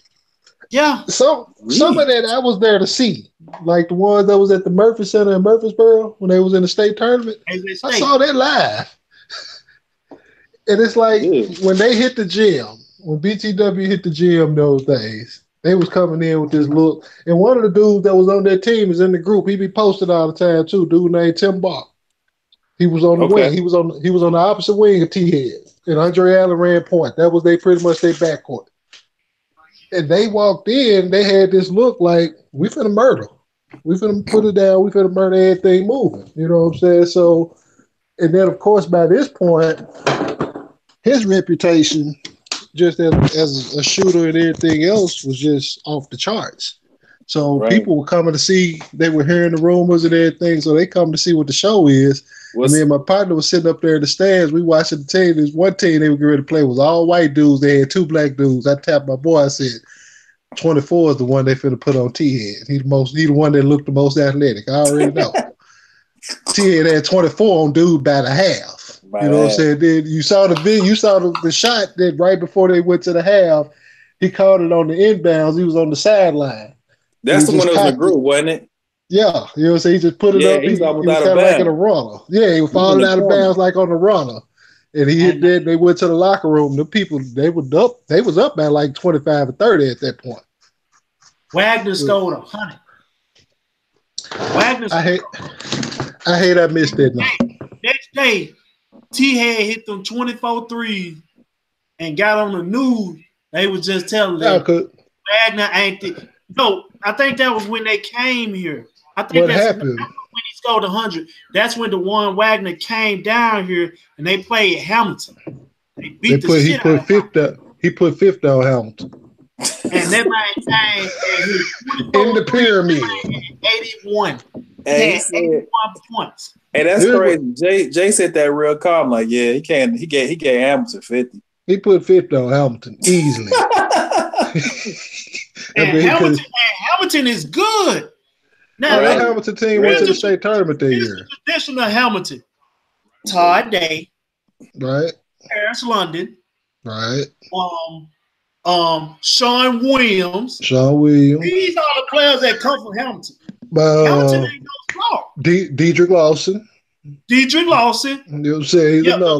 Yeah. Some of that I was there to see. Like the ones that was at the Murphy Center in Murfreesboro when they was in the state tournament. I saw that live. And it's like when they hit the gym, when BTW hit the gym those days, they was coming in with this look. And one of the dudes that was on that team is in the group. He be posted all the time too. Dude named Tim Bach. He was on the wing. He was on the opposite wing of T-Head. And Andre Allen ran point. That was pretty much their backcourt. And they walked in, they had this look like, we finna murder. We finna put it down. We finna murder everything moving. You know what I'm saying? So, and then, of course, by this point, his reputation, just as a shooter and everything else, was just off the charts. So people were coming to see, they were hearing the rumors and everything, so they come to see what the show is. And me and my partner was sitting up there in the stands. We watching the team. There's one team they were getting ready to play. It was all white dudes. They had two black dudes. I tapped my boy. I said, 24 is the one they finna put on T-Head. He the one that looked the most athletic. I already know. T-Head had 24 on dude by the half. You know what I'm saying? Then you saw the video. You saw the shot that right before they went to the half. He caught it on the inbounds. He was on the sideline. That's the one that was in the group, wasn't it? Yeah, you know what I'm saying? He just put it up. He was kind of like in a runner. Yeah, he was falling out of bounds like on a runner. And he hit that. They went to the locker room. The people, they was up by like 25 or 30 at that point. Wagner stole 100. I hate I missed that night. Next day, T-Head hit them 24 threes and got on the news. They was just telling them Wagner ain't the. No, I think that was when they came here. I think what happened when he scored 100. That's when the one Wagner came down here and they played Hamilton. They beat the shit out of Hamilton. He put fifth on Hamilton. And that man came in the pyramid. 81. Hey, 81 points. Hey, that's crazy. Jay said that real calm. Like, yeah, he gave Hamilton 50. He put 50 on Hamilton easily. And Hamilton is good. Now that Hamilton team went to the state tournament that year. The traditional Hamilton. Todd Day. Right. Paris London. Right. Sean Williams. These are the players that come from Hamilton. Hamilton ain't no smart. Dedrick Lawson. You know what I'm saying? Yeah, the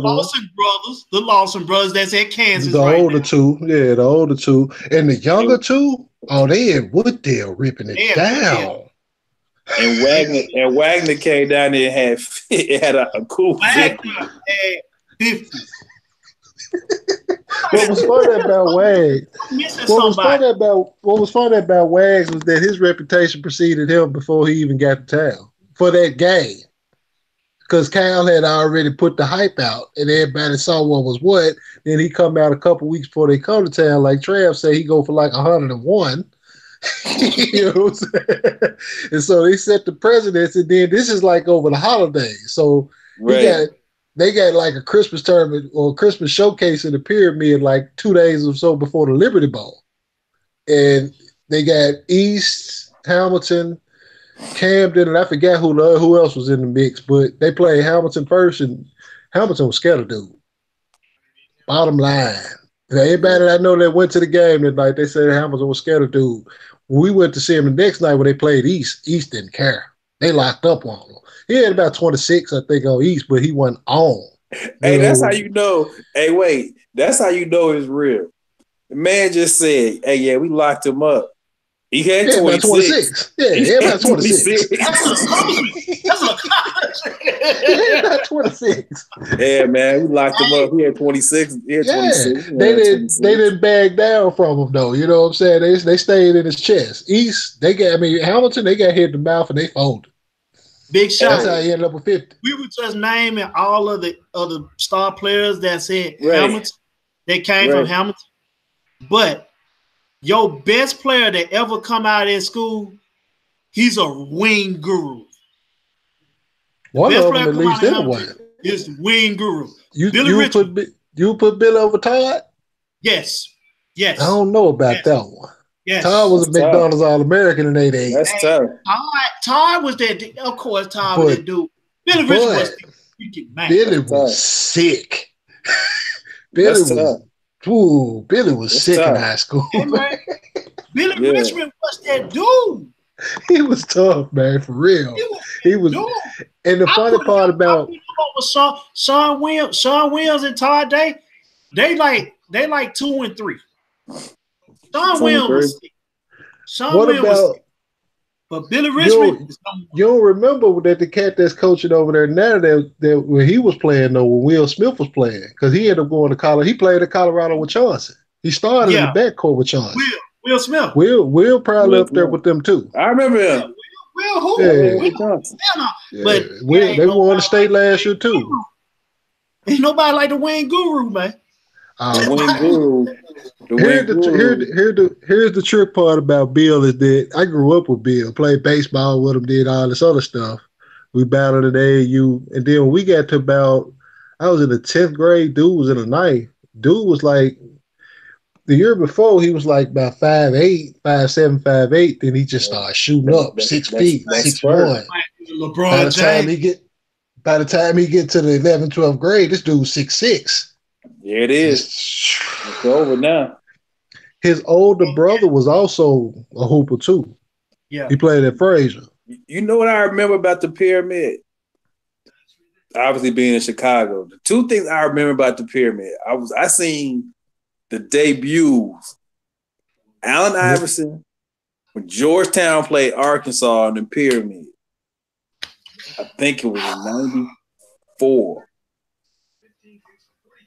Lawson brothers that's at Kansas. The older two. Yeah, the older two. And the younger two, they in Wooddale ripping it down. And Wagner came down there and had a cool Wagner had 50. What was funny about Wags was that his reputation preceded him before he even got to town for that game. Because Kyle had already put the hype out and everybody saw what was what. Then he come out a couple weeks before they come to town. Like Trav said, he go for like 101. You know what I'm saying? And so they set the precedence, and then this is like over the holidays. So Right. they got like a Christmas tournament or a Christmas showcase in the pyramid like 2 days or so before the Liberty Bowl. And they got East, Hamilton, Camden, and I forgot who else was in the mix, but they played Hamilton first, and Hamilton was scared of dude. Bottom line. Everybody I know that went to the game that night, they said Hamilton was scared of dude. When we went to see him the next night when they played East didn't care. They locked up on him. He had about 26, I think, on East, but he wasn't on. Hey, that's how you know. Hey, wait, that's how you know it's real. The man just said, "Hey, yeah, we locked him up. He had 26. Yeah, about 26. That's a He had about 26. Yeah, man, we locked him up. He had 26. He had 26. They didn't bag down from him though. You know what I'm saying? They stayed in his chest. East, Hamilton, they got hit in the mouth and they folded. Big shot. That's how he ended up with 50. We were just naming all of the other star players that said Hamilton. They came from Hamilton. But your best player that ever come out of school, he's a wing guru. One of them at least anyway. Is the wing guru. You put Billy over Todd? Yes. I don't know about that one. Yes. Todd was a McDonald's All-American in '88. That's tough. Todd was that. Of course, Todd was that dude. Billy Richard was the man. Billy was sick. Billy was sick in high school. Hey, man. Billy Richmond was that dude. He was tough, man, for real. He was. And the funny part about Sean Williams and Todd Day, they like 2 and 3. Sean Williams was sick. But Billy Richmond you don't remember that the cat that's coaching over there now that when he was playing though, when Will Smith was playing, because he ended up going to college. He played at Colorado with Chauncey. He started in the backcourt with Chauncey. Will Smith. Will probably up there with them too. I remember him. Will who? But they won the state last year too. Ain't nobody like the wing guru, man. Wing guru. Here's the trick part about Bill is that I grew up with Bill, played baseball with him, did all this other stuff. We battled at AAU, and then when we got to I was in the 10th grade, dude was in the 9th. Dude was like, the year before, he was like about 5'8", 5'7", 5'8". Then he just started shooting up 6 feet, 6'1". By the time he get to the 11th, 12th grade, this dude's 6'6". Yeah, it is. It's over now. His older brother was also a hooper too. Yeah, he played at Fraser. You know what I remember about the pyramid? Obviously, being in Chicago, the two things I remember about the pyramid, I seen the debuts. Allen Iverson when Georgetown played Arkansas in the pyramid. I think it was in '94.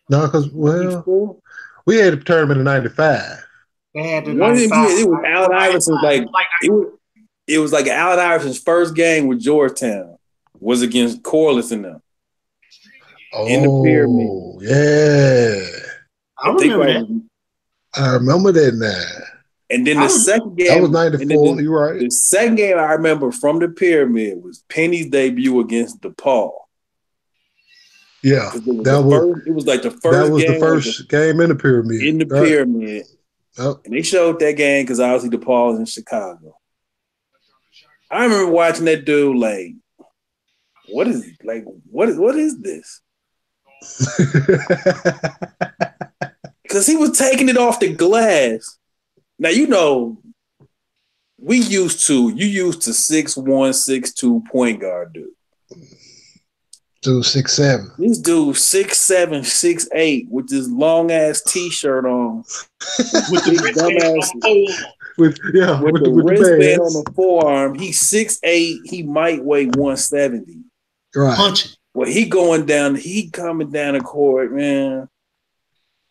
No, because we had a tournament in '95. It was Allen Iverson's it was like Allen Iverson's first game with Georgetown was against Corliss and them in the pyramid. Yeah, I remember that now. And then the second game that was '94. You're right. The second game I remember from the pyramid was Penny's debut against DePaul. Yeah, it was like the first. That was the first game in the pyramid. In the pyramid, and they showed that game because obviously DePaul is in Chicago. I remember watching that dude like, what is this? Because he was taking it off the glass. Now you know, you used to 6'1", 6'2" point guard dude. Dude 6'7". This dude 6'7", 6'8" with this long ass t-shirt on, with the wristband on the forearm. He's 6'8". He might weigh 170. Right. Punching. Well, he coming down the court, man.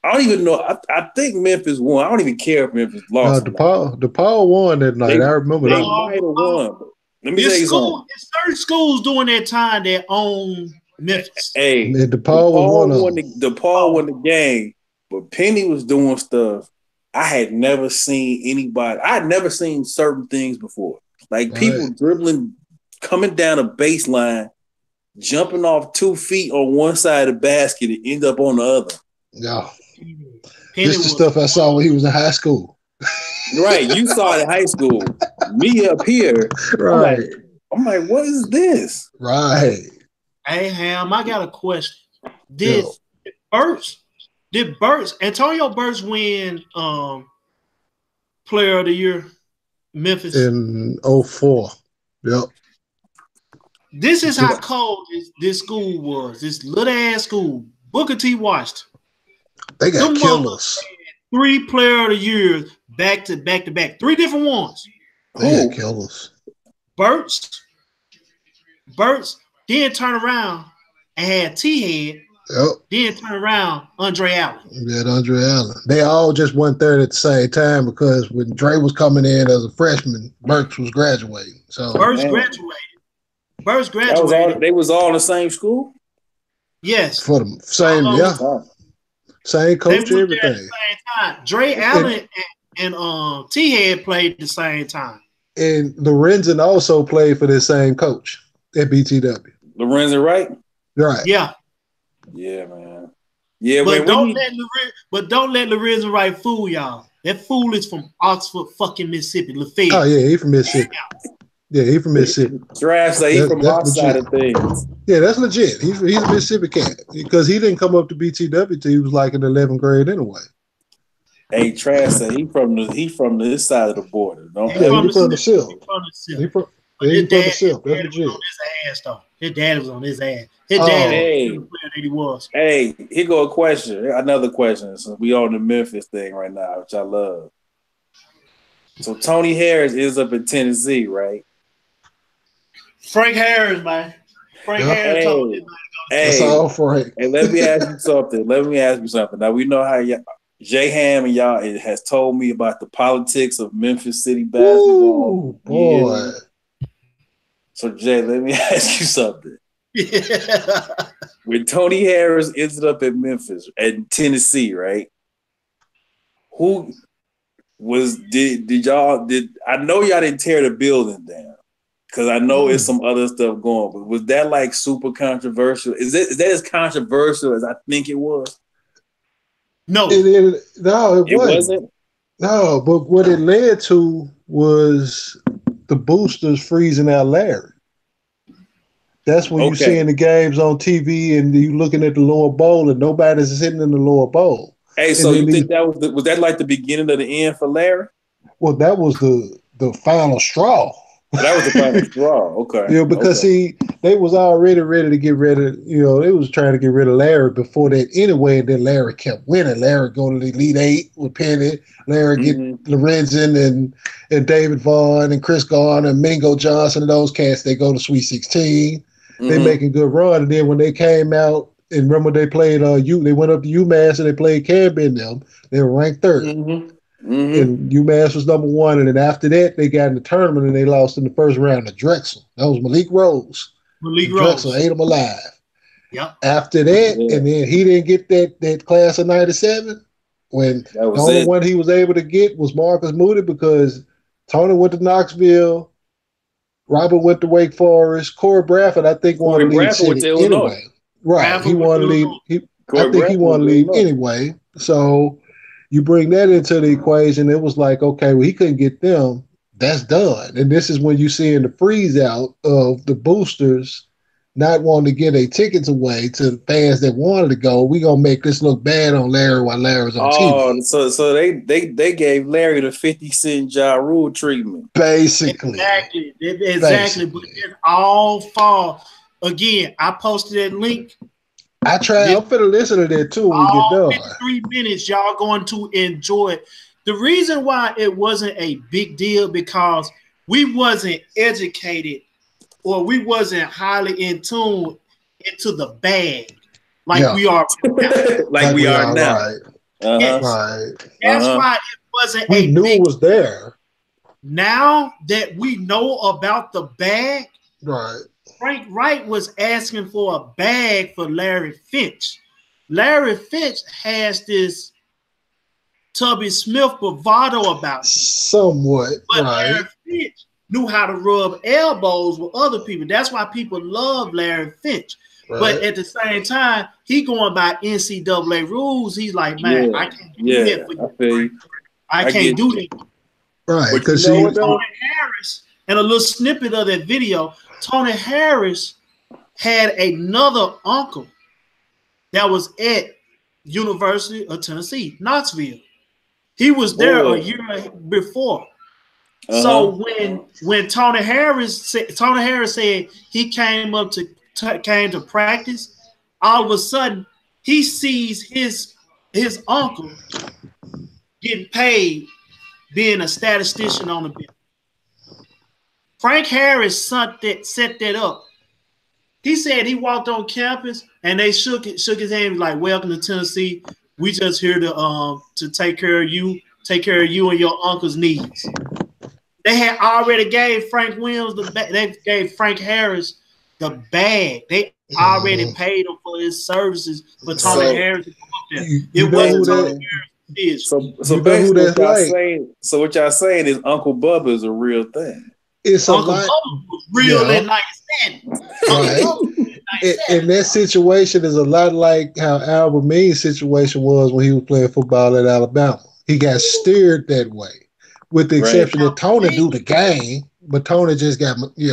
I don't even know. I think Memphis won. I don't even care if Memphis lost. DePaul won that night. I remember that. They might have won. Let me tell you something. It's certain schools during that time that own Memphis. Hey, DePaul won the game, but Penny was doing stuff I had never seen anybody. I had never seen certain things before. Like people dribbling, coming down a baseline, jumping off 2 feet on one side of the basket and end up on the other. Yeah. This is the stuff I saw when he was in high school. Right. You saw it in high school. Me up here. Right. I'm like, what is this? Right. Hey, Ham, I got a question. Did Antonio Burks win Player of the Year Memphis? In 04. Yep. This is how cold this school was. This little ass school. Booker T watched. They got killers. 3 Player of the Years back to back. 3 different ones. They got killers. Burks, then turn around and had T-Head. Yep. Then turn around, Andre Allen. Yeah, Andre Allen. They all just went there at the same time because when Dre was coming in as a freshman, Burks was graduating. So Burks graduated. They was all in the same school? Yes. For the same, same coach, everything. At the same time. Dre Allen and T-Head played at the same time. And Lorenzen also played for the same coach at BTW. Lorenzen, right? Right. Yeah. Yeah, man. Yeah, but don't let Lorenzen Wright fool y'all. That fool is from Oxford, fucking Mississippi. Lafayette. Oh yeah, he from Mississippi. Yeah, he from Mississippi. Draft say he from our side of things. Yeah, that's legit. He's a Mississippi cat because he didn't come up to BTW till he was like in the 11th grade anyway. Hey, Trash said he from this side of the border. Don't he from the Silk. He from the Silk. That's legit. His dad was on his ass. His dad was the player that he was. Hey, here go a question. Another question. So we on the Memphis thing right now, which I love. So Tony Harris is up in Tennessee, right? Frank Harris, man. Harris told me. That's all Frank. And let me ask you something. Now we know how J Ham and y'all has told me about the politics of Memphis City basketball. Ooh, boy. So Jay, let me ask you something. Yeah. When Tony Harris ended up in Memphis and Tennessee, right? Who was did I know y'all didn't tear the building down because I know it's some other stuff going, but was that like super controversial? Is that as controversial as I think it was? No, it wasn't. No, but what it led to was the boosters freezing out Larry. That's when you're seeing the games on TV and you looking at the lower bowl and nobody's sitting in the lower bowl. Hey, so you think that was that like the beginning of the end for Larry? Well, that was the final straw. That was the final straw. Okay. Yeah, because they was already ready to get rid of, they was trying to get rid of Larry before that anyway, and then Larry kept winning. Larry going to the Elite Eight with Penny. Larry get Lorenzen and David Vaughn and Chris Garner and Mingo Johnson and those cats, they go to Sweet 16. They making good run. And then when they came out, and remember they played they went up to UMass and they played Canby and them. They were ranked third. And UMass was number 1. And then after that, they got in the tournament and they lost in the first round to Drexel. That was Malik Rose. Drexel ate them alive. Yep. After that, and then he didn't get that class of 97. When the only one he was able to get was Marcus Moody because Tony went to Knoxville, Robert went to Wake Forest, Corey Bradford, I think, wanted to leave City anyway. Right. He wanted to leave. I think he wanted to leave anyway. So you bring that into the equation, it was like, okay, well, he couldn't get them. That's done. And this is when you see in the freeze out of the boosters not wanting to get their tickets away to the fans that wanted to go. We gonna make this look bad on Larry while Larry's on TV. So they gave Larry the 50 Cent Ja Rule treatment. Basically. Exactly. But it all fall. Again, I posted that link. I'm finna listen to that too when we get done. 53 minutes, y'all going to enjoy it. The reason why it wasn't a big deal because we wasn't educated or we wasn't highly in tune into the bag like we are now. like we are now. Right. Yes. Right. That's why it wasn't we knew it was there. Now that we know about the bag, right. Frank Wright was asking for a bag for Larry Finch. Larry Finch has this Tubby Smith bravado about it. Somewhat, But right. Larry Finch knew how to rub elbows with other people. That's why people love Larry Finch. Right. But at the same time, he going by NCAA rules. He's like, man, I can't do that for you. I can't do that. Right, because Tony Harris, and a little snippet of that video, Tony Harris had another uncle that was at University of Tennessee, Knoxville. He was there a year before. So when Tony Harris said he came to practice, all of a sudden he sees his uncle getting paid being a statistician on the bench. Frank Harris set that up. He said he walked on campus and they shook his hand like, "Welcome to Tennessee. We just here to take care of you and your uncle's needs." They had already gave Frank Williams they gave Frank Harris the bag. They already paid him for his services for Tony Harris to come up there. It wasn't Tony Harris. So basically what y'all saying is Uncle Bubba is a real thing. It's Uncle Bubba was real in 97. Right. And that situation is a lot like how Albert Means' situation was when he was playing football at Alabama. He got steered that way, with the exception that Tony do the game, but Tony just got he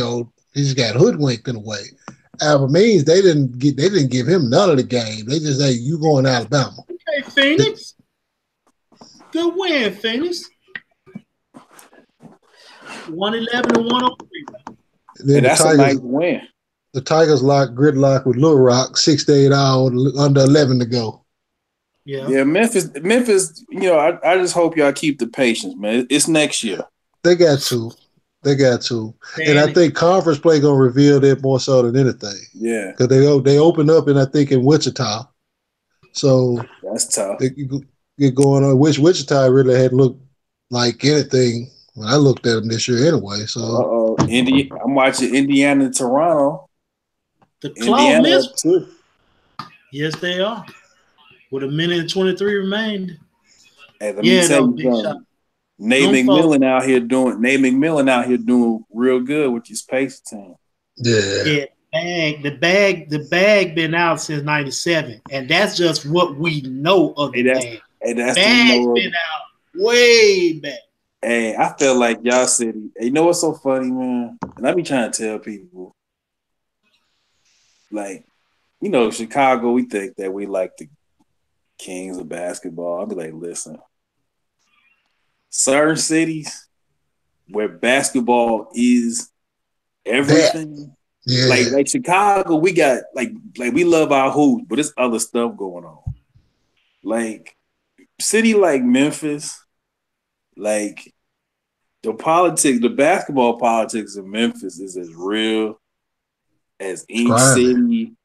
just got hoodwinked in a way. Albert Means, they didn't give him none of the game. They just say, "You going to Alabama." Okay, Phoenix. Good win, Phoenix. 111 and 103. Then that's a nice win. The Tigers gridlock with Little Rock, 6 to 8 hours, under 11 to go. Yeah. Memphis. I just hope y'all keep the patience, man. It's next year. They got to. And I think conference play gonna reveal that more so than anything. Yeah, because they open up and I think in Wichita, so that's tough. They get going on. Which Wichita really hadn't looked like anything when I looked at them this year anyway. So I'm watching Indiana and Toronto. The Claw too. Yes, they are. With 1:23 remained. Hey, let me tell you something. Nate McMillan out here doing real good with his Pacers team. Yeah. The bag been out since 97, and that's just what we know of the bag. That's bag's been out way back. Hey, I feel like y'all city. You know what's so funny, man? And I be trying to tell people, like, Chicago, we think that we like the kings of basketball. I'll be like, listen. Certain cities where basketball is everything, like Chicago, we got like we love our hoops, but there's other stuff going on. Like city like Memphis, like the basketball politics of Memphis is as real as any city,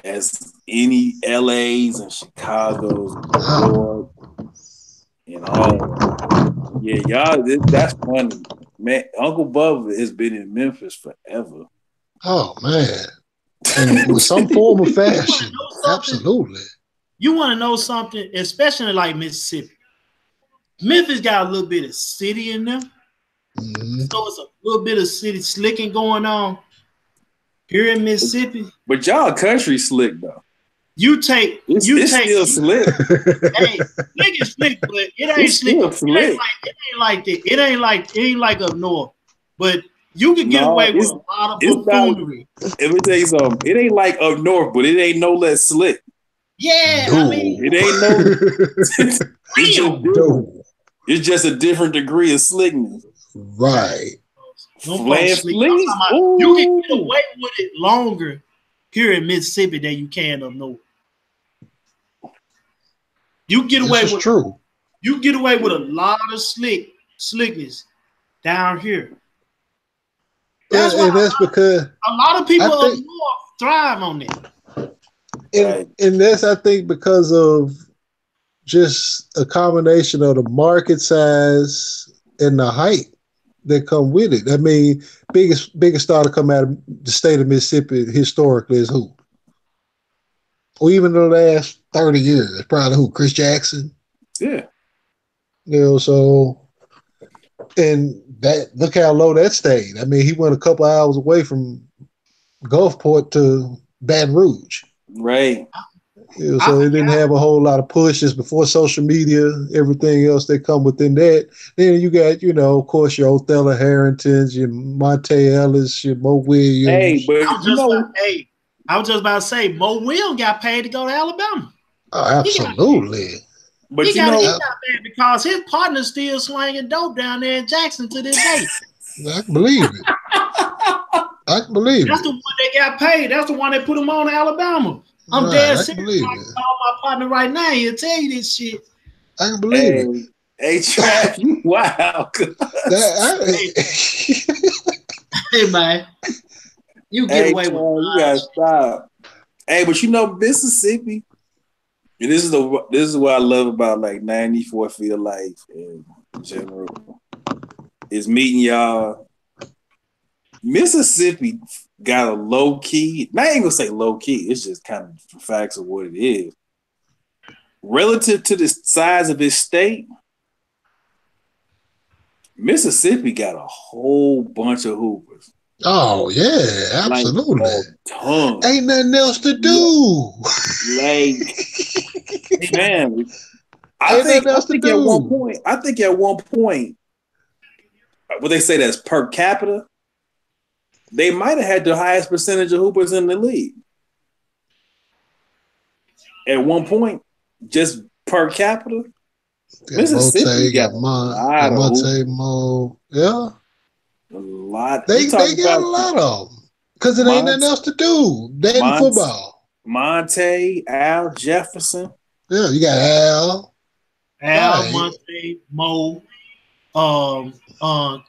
as any LA's and Chicago's and New York and all. Yeah, y'all, that's funny. Man, Uncle Bubba has been in Memphis forever. Oh, man. And with some form of fashion. Absolutely. You want to know something, especially like Mississippi. Memphis got a little bit of city in them. Mm-hmm. So it's a little bit of city slicking going on here in Mississippi. But y'all country slick, though. It's still slick. Hey, slick is slick, but it ain't slick. It ain't like up north. But you can get away with a lot of buffoonery. Let me tell you something. It ain't like up north, but it ain't no less slick. Yeah, I mean, it ain't no. It's just a different degree of slickness. Right. You can get away with it longer here in Mississippi than you can up north. You get away with true. You get away with a lot of slickness down here. That's because a lot of people up north thrive on it. And that's, I think, because of just a combination of the market size and the height that come with it. I mean, biggest star to come out of the state of Mississippi historically is who? Or even the last 30 years, probably who? Chris Jackson? Yeah. You know, so and that look how low that stayed. I mean, he went a couple hours away from Gulfport to Baton Rouge. Right. You know, I so it didn't forgot. have a whole lot of pushes before social media, everything else that come within that. Then you got, of course, your Othello Harringtons, your Monte Ellis, your Mo Hey, Williams. but you know, I was just about to say, Mo Will got paid to go to Alabama. Oh, He got absolutely. but he you got he know, got paid because his partner's still slanging dope down there in Jackson to this day. I can believe it. I can believe That's it. the one they got paid. That's the one that put him on Alabama. I'm Right, dead I can serious. believe I can it. call my partner right now. He'll tell you this shit. I can believe hey, it. hey, Trav, you wow. Hey, hey man, you get Hey, away with Trav, you gotta stop. Hey, but you know, Mississippi, and this is what I love about like 94 Feel Life in general, is meeting y'all. Mississippi got a low key, I ain't gonna say low key, it's just kind of the facts of what it is. Relative to the size of its state, Mississippi got a whole bunch of hoopers. Oh yeah, Like absolutely. a ton. Ain't nothing else to do. Like it. family. Ain't nothing I else to think at one do. point, what they say that's per capita, they might have had the highest percentage of hoopers in the league. At one point, just per capita, Got Mississippi Mote, got got a got lot of Monte hoopers. Mo. Yeah, A lot. You they talking got a about lot of them because it ain't nothing Mont, else to do. That and Mont, football. Monte, Al Jefferson, Yeah, you got Al. Al, Right. Muncie, Mo, um, Bender.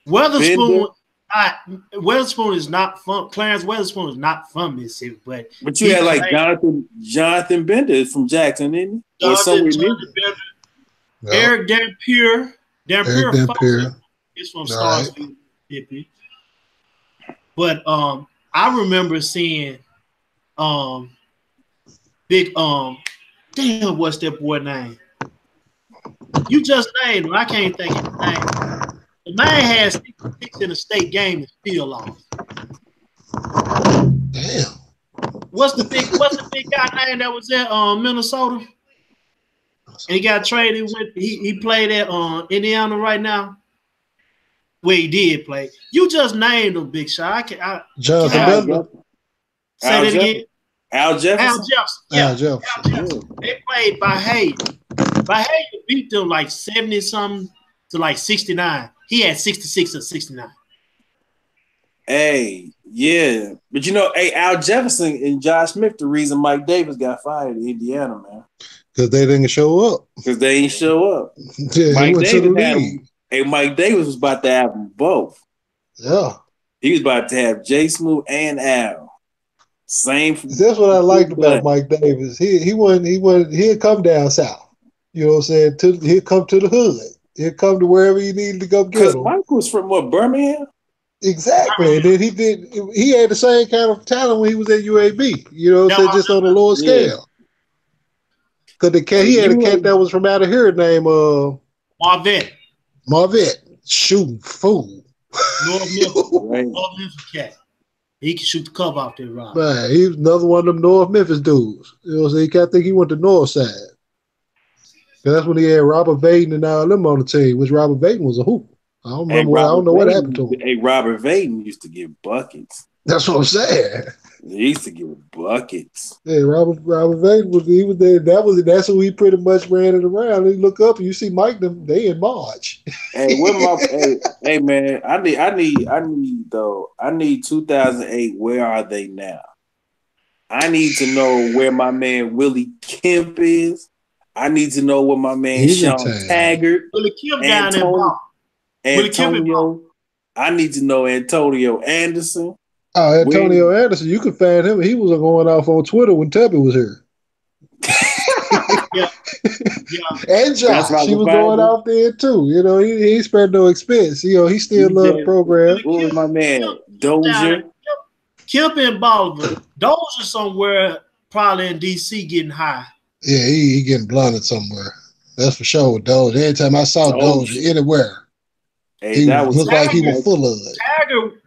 Weatherspoon. Not Weatherspoon is not from Clarence Weatherspoon is not from Mississippi, but But you he had like claimed Jonathan Bender from Jackson, didn't he? Or somewhere near. Jonathan Bennett, Yep. Eric Dampier, Eric Fawcett Dampier. is from All right. Starsfield, Mississippi. But I remember seeing um big damn what's that boy name? You just named him. I can't think of his name. The man had 66 in a state game and still lost. Damn. What's the big guy name that was at Minnesota? And he got traded with he played at Indiana right now. Well, he did play. You just named him, Big Shot. Jonathan Al Bender. Jefferson. Say Al that again. Jefferson. Al Al Jefferson. Jefferson. Al Yeah. Jefferson. Al Jefferson. They played by Hayes. By Hayes beat them like 70 something to like 69. He had 66 or 69. Hey, yeah. But you know, hey, Al Jefferson and Josh Smith, the reason Mike Davis got fired in Indiana, man. Because they didn't show up. Because they ain't show up. Yeah, he Mike went to the Davis had league. hey, Mike Davis was about to have them both. Yeah. He was about to have Jay Smooth and Al. Same. That's what I liked about Mike Davis. He'd come down south. You know what I'm saying? He'd come to the hood. He'd come to wherever you needed to go get Because him. Mike was from what, Birmingham? Exactly. And then he had the same kind of talent when he was at UAB. You know what I'm saying? Just on a lower scale. Because he had a cat that was from out of here named Marvette. Shooting fool. North Memphis cat. He can shoot the cover off that rock. Man, he was another one of them North Memphis dudes. You know what I'm saying? I think he went to North Side. That's when he had Robert Vaden and all them on the team, which Robert Vaden was a hoop. I don't remember. I don't know what happened to him. Hey, Robert Vaden used to get buckets. That's what I'm saying. He used to get buckets. Yeah, Robert Vaden was there. That's who he pretty much ran it around. And you look up and you see Mike them. They in March. Hey, hey man, I need 2008. Where are they now? I need to know where my man Willie Kemp is. I need to know where my man Sean Taggart. Willie Kemp down there. Antonio. I need to know Antonio Anderson. Oh, Antonio Anderson. You could find him. He was going off on Twitter when Tubby was here. Yeah. And Josh, he was going out there too. You know, he ain't spared no expense. You know, he still loved the program. What was my man? Dozier. Kemp and Bolivar. Those are somewhere probably in DC getting high. Yeah, he getting blunted somewhere. That's for sure, Doge. Every time I saw Doge anywhere, Hey, he that was looked like he was Tiger. full of it.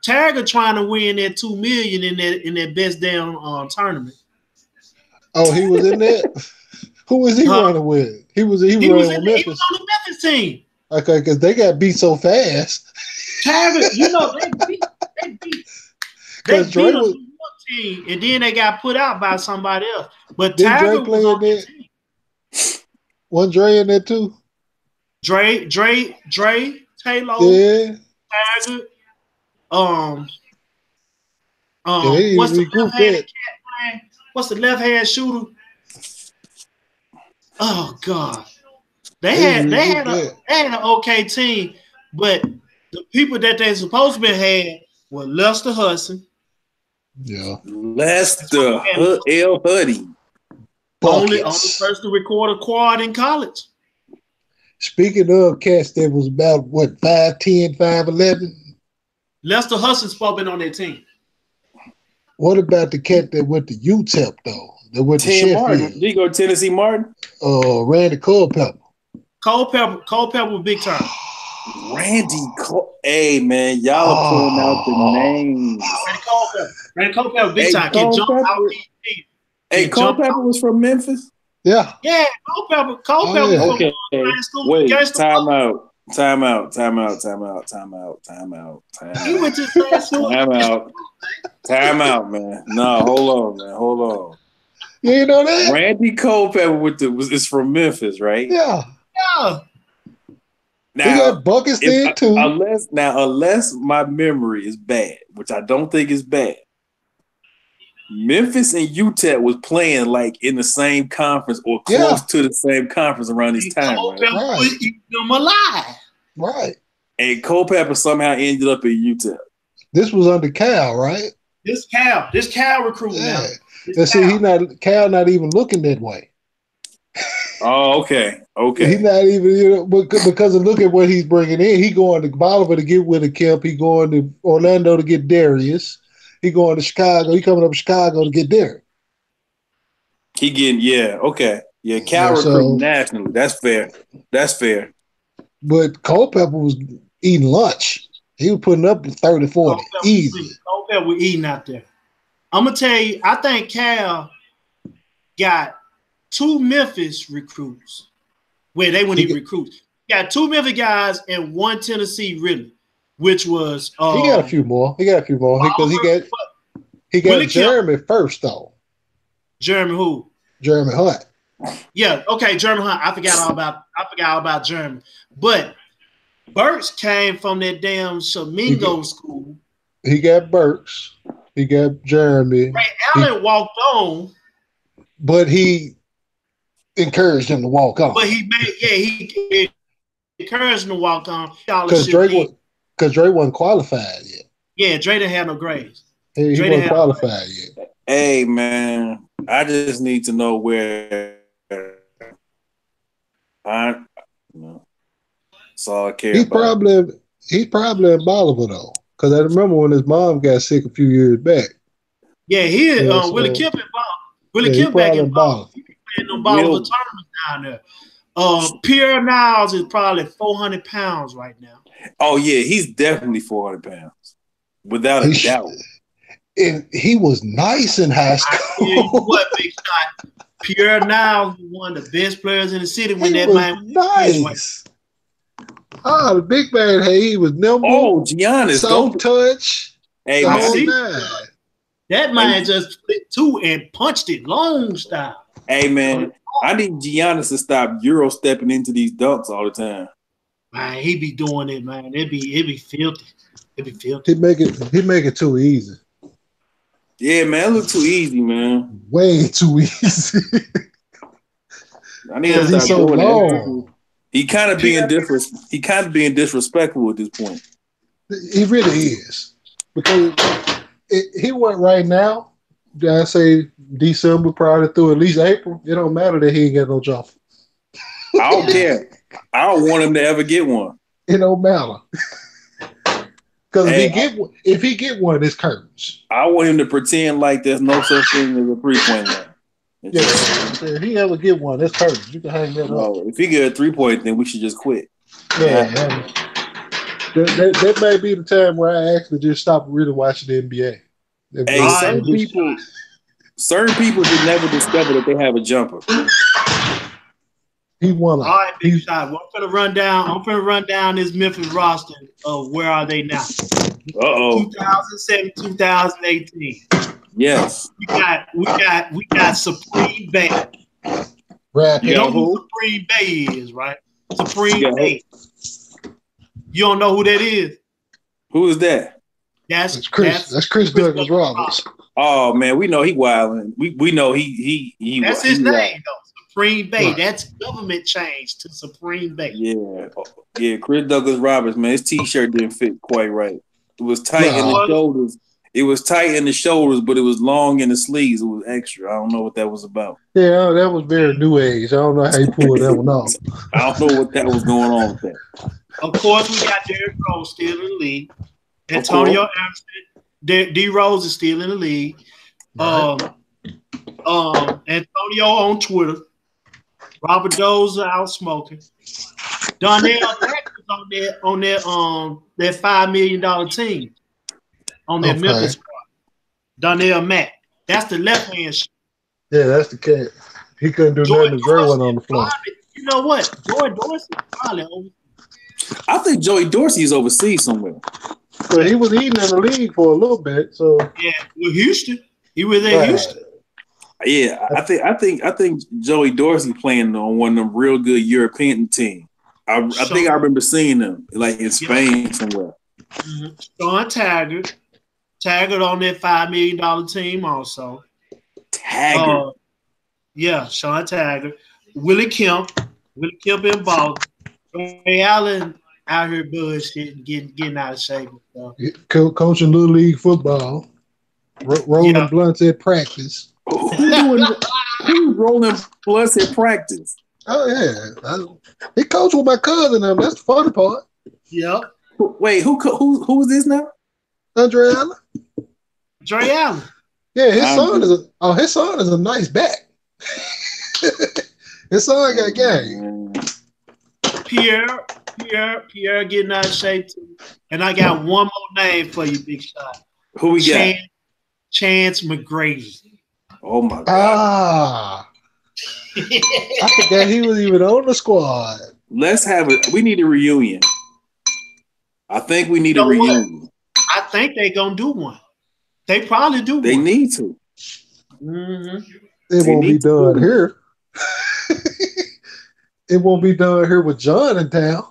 Tiger trying to win that $2 million in that best damn tournament. Oh, he was in that. Who was he running with? He was running with He was Memphis. on the Memphis team. Okay, because they got beat so fast. Tiger, they beat Because a Dre New was. York team, and then they got put out by somebody else. But Didn't Dre Tiger play was in on that that? team. Wasn't Dre in that too? Dre, Taylor, Yeah. Tiger, Yeah, they what's the regrouped left-handed that. cat playing? What's the left-hand shooter? Oh God. They had an okay team, but the people that they supposed to be had were Lester Hudson. Yeah. Lester L. Huddy. Only Buckets. person to record a quad in college. Speaking of cats that was about, what, 5'10", 5'11"? Lester Hudson's supposed to be on their team. What about the cat that went to UTEP, though? That went to Tim Martin. Sheffield? Did you go to Tennessee Martin? Randy Culpepper. Culpepper was big time. Randy Cole. Hey, man, y'all are pulling out the names. Randy Culpepper big time. Can jump out these teams. Hey, Culpepper was from Memphis? Yeah. Yeah, Culpepper yeah. from okay. Wait, time out. He went to high school. Time out, man. No, hold on. You know that? Randy Culpepper is from Memphis, right? Yeah. Yeah. Now, he got buckets there too. Unless my memory is bad, which I don't think is bad, Memphis and UTEP was playing like in the same conference or close to the same conference around this time, right? Was eating them alive. Right. And Culpepper somehow ended up at UTEP. This was under Cal, right? This Cal recruiting now. And see, Cal not even looking that way. Oh, okay. He's not even, because of look at what he's bringing in. He going to Bolivar to get Willie Kemp. He going to Orlando to get Darius. He going to Chicago. He coming up to Chicago to get Derek. He getting, Cal recruiting nationally. That's fair. But Culpepper was eating lunch. He was putting up 30, 40. Easy. Culpepper was eating out there. I'm going to tell you, I think Cal got 2 Memphis recruits. Where they wouldn't even recruit. He got 2 Memphis guys and 1 Tennessee, really, which was he got a few more. Because he got Jeremy first though. Jeremy who? Jeremy Hunt. Yeah, okay, Jeremy Hunt. I forgot all about Jeremy. But Burks came from that damn Shamingo school. He got Burks. He got Jeremy. Ray Allen walked on. But he encouraged him to walk on. But he encouraged him to walk on. Because Dre wasn't qualified yet. Yeah, Dre didn't have no grades. He wasn't qualified yet. Hey, man, I just need to know where that's all I care about. He's probably in Bolivar, though. Because I remember when his mom got sick a few years back. Yeah, Willie Kemp in Bolivar. Willie Kemp back in Bolivar. He playing no Bolivar tournaments down there. Pierre Niles is probably 400 pounds right now. Oh, yeah, he's definitely 400 pounds. Without a doubt. And he was nice in high school. I tell you what, big shot. Pierre Niles was one of the best players in the city when that man was nice. Oh, the big man, he was nimble. Oh, Giannis. Soft touch. Hey, that man just split 2 and punched it long style. Hey, man, I need Giannis to stop Euro stepping into these dunks all the time. Man, he be doing it, man. It be filthy. It be filthy. He make it too easy. Yeah, man, it look too easy, man. Way too easy. I need to stop doing that. He kind of being disrespectful at this point. He really is. Because he went right now. I say December probably through at least April. It don't matter that he ain't got no job. I don't care. I don't want him to ever get one. It don't matter. Because if he get one, it's curtains. I want him to pretend like there's no such thing as a 3-point line. Yeah, if he ever get one, that's perfect. You can hang that up. If he get a 3-point, then we should just quit. Yeah, that may be the time where I actually just stop really watching the NBA. Hey, certain people just never discover that they have a jumper. He won. All right, big shot. Well, I'm gonna run down this Memphis roster of where are they now? 2007, 2018. Yes. We got Supreme Bay. Right. You know who Supreme Bay is, right? Supreme Bay. You don't know who that is? Who is that? That's Chris Douglas Roberts. Oh man, we know he wilding. We know he that's his name though. Supreme Bay. Right. That's government change to Supreme Bay. Yeah. Chris Douglas Roberts, man, his t-shirt didn't fit quite right. It was tight in the shoulders. It was tight in the shoulders, but it was long in the sleeves. It was extra. I don't know what that was about. Yeah, that was very new age. I don't know how you pulled that one off. I don't know what that was going on with that. Of course, we got Derrick Rose still in the league. Antonio Anderson, D Rose is still in the league. Right. Antonio on Twitter. Robert Dozer out smoking. Donnell Mack was on that $5 million team on that Memphis squad. Donnell Mack. That's the left hand shot. Yeah, that's the cat. He couldn't do nothing to Dre went on the floor. You know what? Joey Dorsey probably over. I think Joey Dorsey is overseas somewhere. But he was eating in the league for a little bit, so yeah, with Houston. He was at Houston. Yeah, I think Joey Dorsey playing on one of them real good European teams. I think I remember seeing them like in Spain somewhere. Mm-hmm. Sean Taggart on that $5 million team also. Taggart. Sean Taggart. Willie Kemp in Boston. Ray Allen out here bullshitting, getting out of shape. Coaching Little League football. Rolling blunts at practice. Who's rolling blunts at practice? Oh yeah, he coached with my cousin. That's the funny part. Yep. Wait, who is this now? Andre Allen. Dre Allen. Yeah, his son is a nice back. His son got game. Pierre getting out of shape too. And I got one more name for you, Big Shot. Who we got? Chance McGrady. Oh my God. I forgot he was even on the squad. We need a reunion. I think we need a reunion. What? I think they're going to do one. They probably do They need to. Mm-hmm. It won't be done here. It won't be done here with John in town.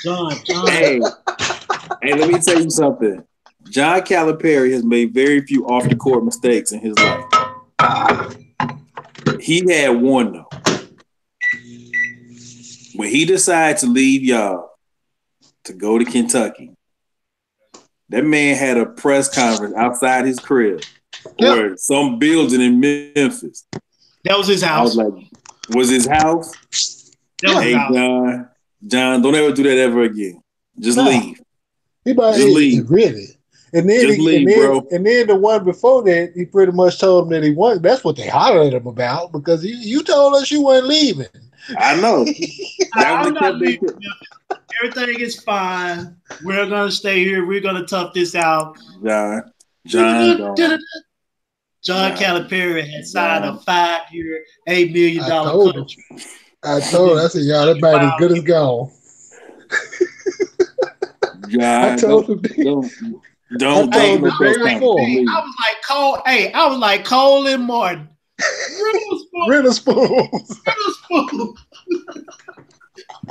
John. Hey, let me tell you something. John Calipari has made very few off-the-court mistakes in his life. He had one, though. When he decided to leave y'all to go to Kentucky, that man had a press conference outside his crib or some building in Memphis. That was his house. I was like, was his house? Hey, John, don't ever do that ever again. Just leave. Just leave. Really. And then, bro. And then the one before that, he pretty much told him that he wasn't. That's what they hollered at him about because you told us you weren't leaving. I know. I'm not leaving. Everything is fine. We're going to stay here. We're going to tough this out. John Calipari had signed a 5-year, $8 million contract. I told him. I said, y'all, that body as good as gone. I told him. Don't I was like Cole and Martin. Riddlespoon.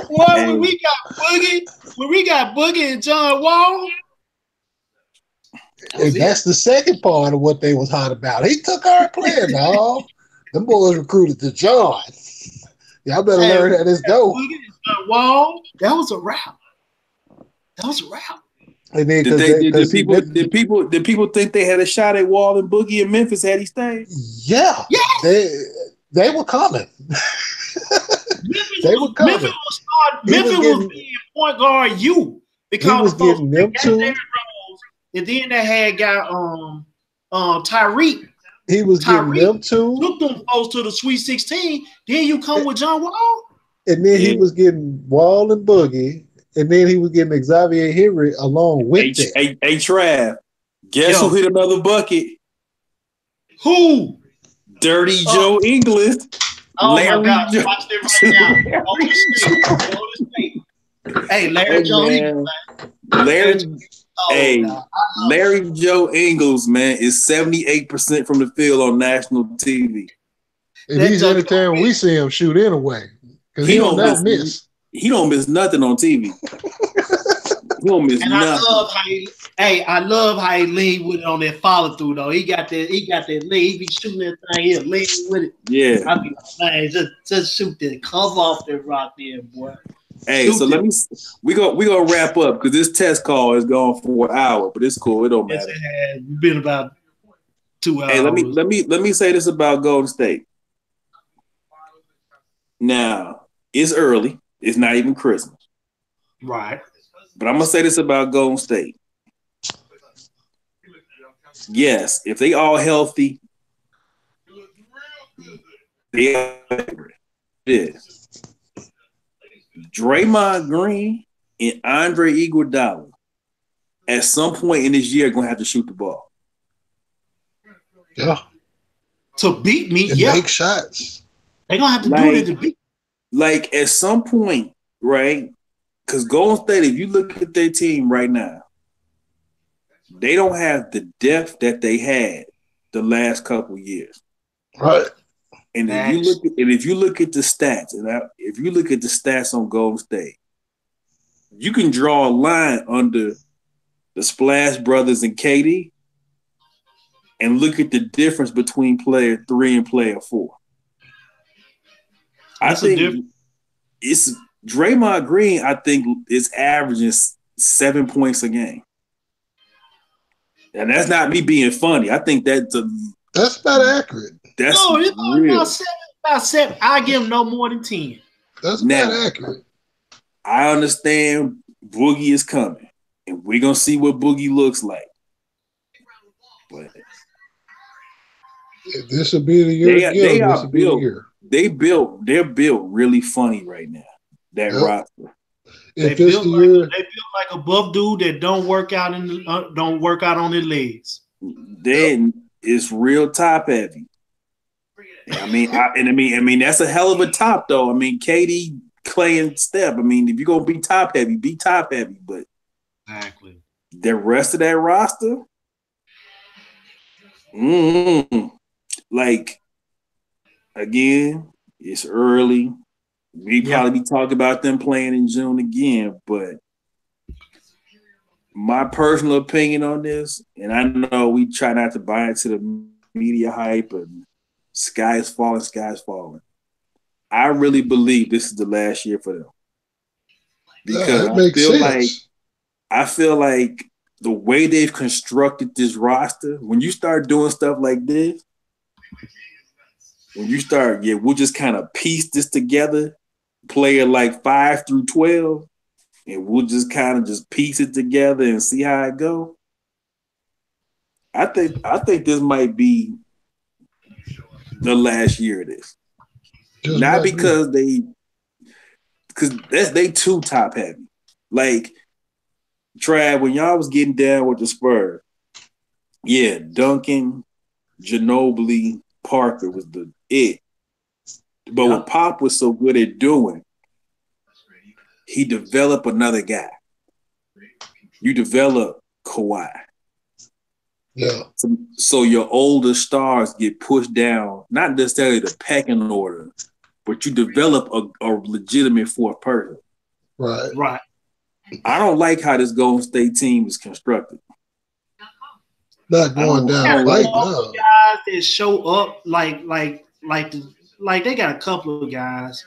Boy, when we got Boogie and John Wall. And that's the second part of what they was hot about. He took our player, dog. Them boys recruited to John. Y'all better learn how this go. Wall, that was a wrap. And then, did people think they had a shot at Wall and Boogie in Memphis had he stayed? Yeah. They were coming. Memphis was being point guard because he was getting them too. And then they had got Tyreek He was getting Tyreek them two, took them folks to the Sweet 16. Then you come with John Wall. and then he was getting Wall and Boogie, and then he was getting Xavier Henry along with that. Hey, Trav, guess who hit another bucket? Who? Dirty Joe Inglis. Oh Larry my God! Joe. Watch it right now. Over the state. Hey, Larry Joe Ingles. Larry Joe Ingles, man, is 78% from the field on national TV. And he's anytime we see him shoot anyway, because he don't not miss. He don't miss nothing on TV. He don't miss nothing. I love how he lean with it on that follow through though. He got that lean. He be shooting that thing here, lean with it. Yeah. I be like, man, just shoot that cover off that rock there, boy. Hey, so we gonna wrap up because this test call is going for an hour, but it's cool. It don't matter. It's been about 2 hours. Hey, let me say this about Golden State. Now, it's early. It's not even Christmas. Right. But I'm gonna say this about Golden State. Yes, if they all healthy, they are favorite. It is. Draymond Green and Andre Iguodala at some point in this year are going to have to shoot the ball. Yeah. To beat me, and make shots. They're going to have to do it to beat. Like at some point, right? Because Golden State, if you look at their team right now, they don't have the depth that they had the last couple years. Right. And if you look at the stats, if you look at the stats on Golden State, you can draw a line under the Splash Brothers and KD and look at the difference between player 3 and player 4. I think it's Draymond Green, I think, is averaging 7 points a game. And that's not me being funny. I think that's not accurate. That's about 7. I give him no more than 10. That's not accurate. I understand Boogie is coming, and we're gonna see what Boogie looks like. But this will be the year. They're built really funny right now. That roster. They built like a buff dude that don't work out on their legs. Then it's real top heavy. I mean, that's a hell of a top though. I mean, KD, Clay, and Steph. I mean, if you're gonna be top heavy, be top heavy. But exactly the rest of that roster, like again, it's early. We probably be talking about them playing in June again, but my personal opinion on this, and I know we try not to buy into the media hype and sky is falling. I really believe this is the last year for them. Because I feel like the way they've constructed this roster, when you start doing stuff like this, when you start, we'll just kind of piece this together, player like 5 through 12, and we'll just kind of just piece it together and see how it go. I think this might be the last year of this. Not because they too top heavy. Like Trav, when y'all was getting down with the Spurs, Duncan, Ginobili, Parker was the it. But what Pop was so good at doing, he developed another guy. You develop Kawhi. Yeah. So your older stars get pushed down, not necessarily the pecking order, but you develop a legitimate fourth person. Right. I don't like how this Golden State team is constructed. Not going down like guys that show up like they got a couple of guys,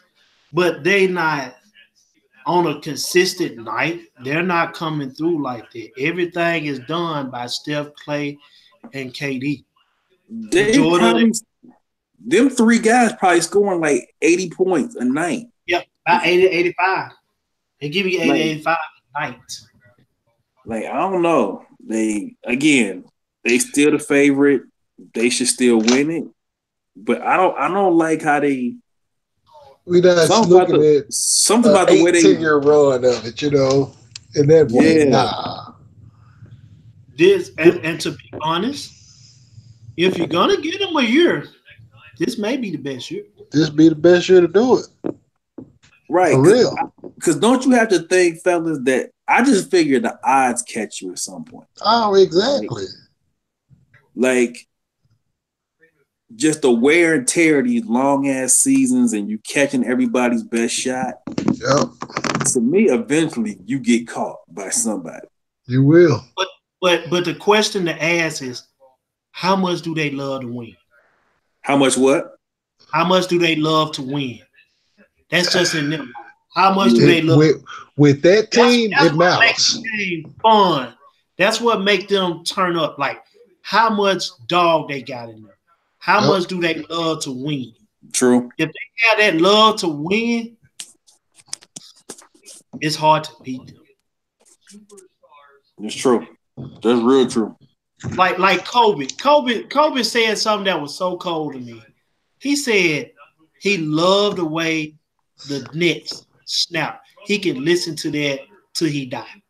but they not on a consistent night. They're not coming through like that. Everything is done by Steph, Clay, and KD. Them 3 guys probably scoring like 80 points a night. Yep, about 80 85. They give you 80 85 a night. Like, I don't know. They still the favorite. they should still win it. But I don't like how they. We not looking at something about the way they 10-year run of it, in that way. Nah. This and to be honest, if you're gonna get them a year, this may be the best year. This be the best year to do it. Right. For real. Because don't you have to think, fellas, that I just figured the odds catch you at some point. Oh, exactly. Like just the wear and tear of these long ass seasons and you catching everybody's best shot. Yep. To me, eventually you get caught by somebody. You will. But the question to ask is, how much do they love to win? How much what? How much do they love to win? That's just in them. How much do they love with that team? That's it what matters. makes the game fun. That's what makes them turn up. Like how much dog they got in there. How much do they love to win? True. If they have that love to win, it's hard to beat them. It's true. That's real true. Like Kobe. Kobe said something that was so cold to me. He said he loved the way the Nets snap. He can listen to that till he die.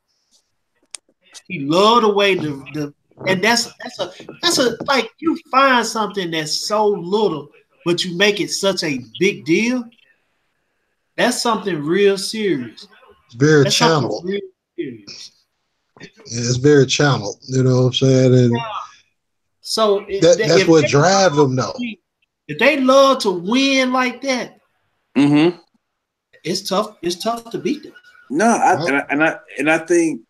He loved the way and that's a like you find something that's so little, but you make it such a big deal. That's something real serious. It's very channeled. Real serious. Yeah, it's very channeled. You know what I'm saying? And so that's what drives them, though. If they love to win like that, it's tough. It's tough to beat them. No, I think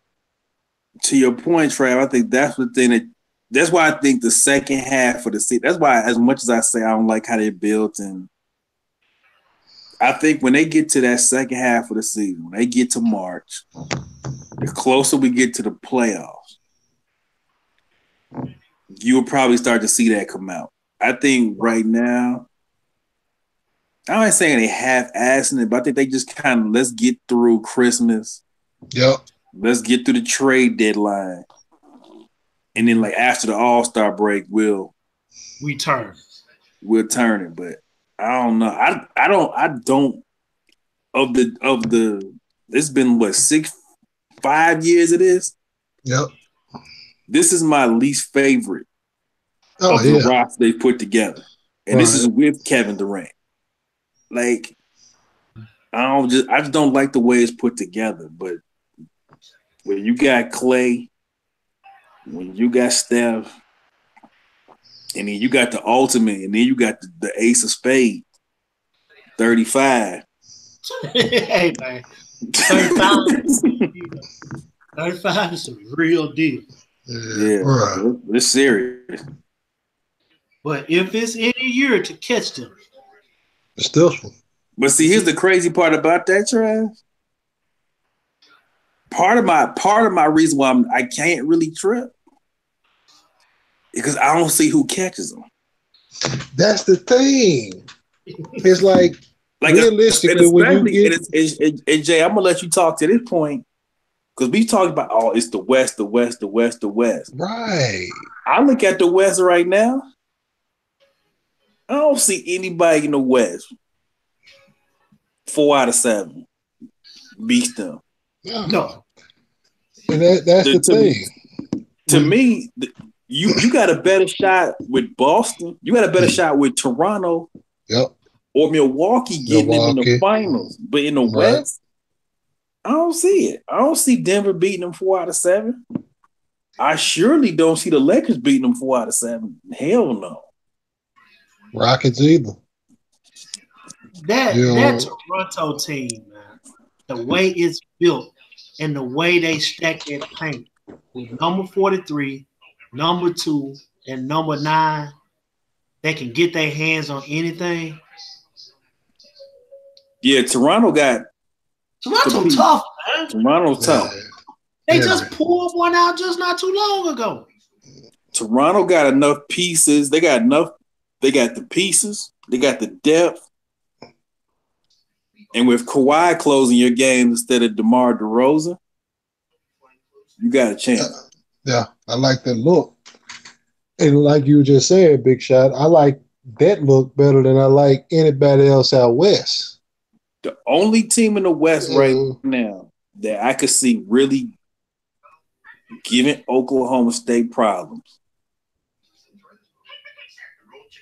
to your point, Trav, I think that's the thing that's why I think the second half of the season. That's why, as much as I say I don't like how they built, and I think when they get to that second half of the season, when they get to March, the closer we get to the playoffs, you'll probably start to see that come out. I think right now, I'm not saying they half-assing it, but I think they just kind of let's get through Christmas. Yep. Let's get through the trade deadline. And then like after the All-Star break, we'll turn it. But I don't know. I don't of the it's been what 5 years it is? Yep. This is my least favorite of the roster they put together. And this is with Kevin Durant. Like I just don't like the way it's put together. But when you got Clay, when you got Steph, and then you got the ultimate, and then you got the ace of spades, 35. Hey man, 35 is a real deal. Yeah, it's serious. But if it's any year to catch them, it's this one. But see, here's the crazy part about that, Trav. Part of my reason why I can't really trip because I don't see who catches them. That's the thing. It's like realistically, when you get and Jay, I'm gonna let you talk to this point because we talked about it's the West, the West, the West, the West. Right. I look at the West right now. I don't see anybody in the West 4 out of 7 beats them. No. And that's the thing. To me, you got a better shot with Boston. You got a better shot with Toronto. Yep. Or Milwaukee getting them in the finals. But in the West, I don't see it. I don't see Denver beating them 4 out of 7. I surely don't see the Lakers beating them 4 out of 7. Hell no. Rockets either. That Toronto team, man, the way it's built and the way they stack their paint with number 43, number 2, and number 9, they can get their hands on anything. Yeah, Toronto tough, man. Toronto's tough. They just pulled one out just not too long ago. Toronto got enough pieces. They got the pieces. They got the depth. And with Kawhi closing your game instead of DeMar DeRozan, you got a chance. Yeah, I like that look. And like you just said, Big Shot, I like that look better than I like anybody else out west. The only team in the West right now that I could see really giving Oklahoma State problems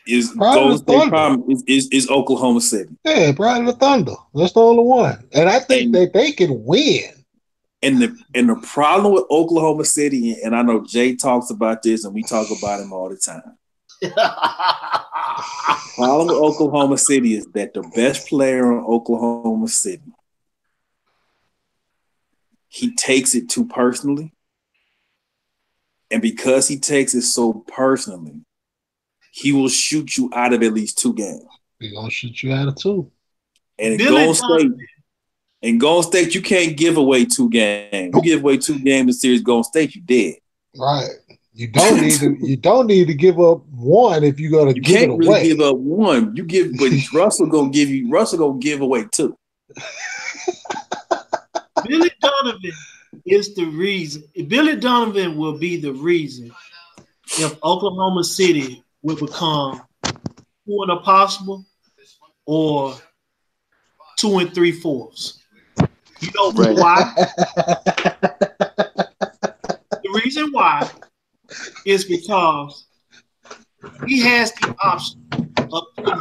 is Golden State problem is Oklahoma City. Yeah, probably the Thunder. That's the only one. And I think that they can win. And the problem with Oklahoma City, and I know Jay talks about this, and we talk about him all the time. The problem with Oklahoma City is that the best player in Oklahoma City, he takes it too personally. And because he takes it so personally, he will shoot you out of at least 2 games. He's going to shoot you out of 2. And in Golden State, you can't give away 2 games. You give away 2 games in the series, Golden State, you dead. Right. You don't need to. You don't need to give up 1 if you're gonna give it away. You can't really give up 1. You give, but Russell gonna give away 2. Billy Donovan is the reason. Billy Donovan will be the reason if Oklahoma City will become 2 and a possible or 2 3/4. You know why? The reason why is because he has the option of putting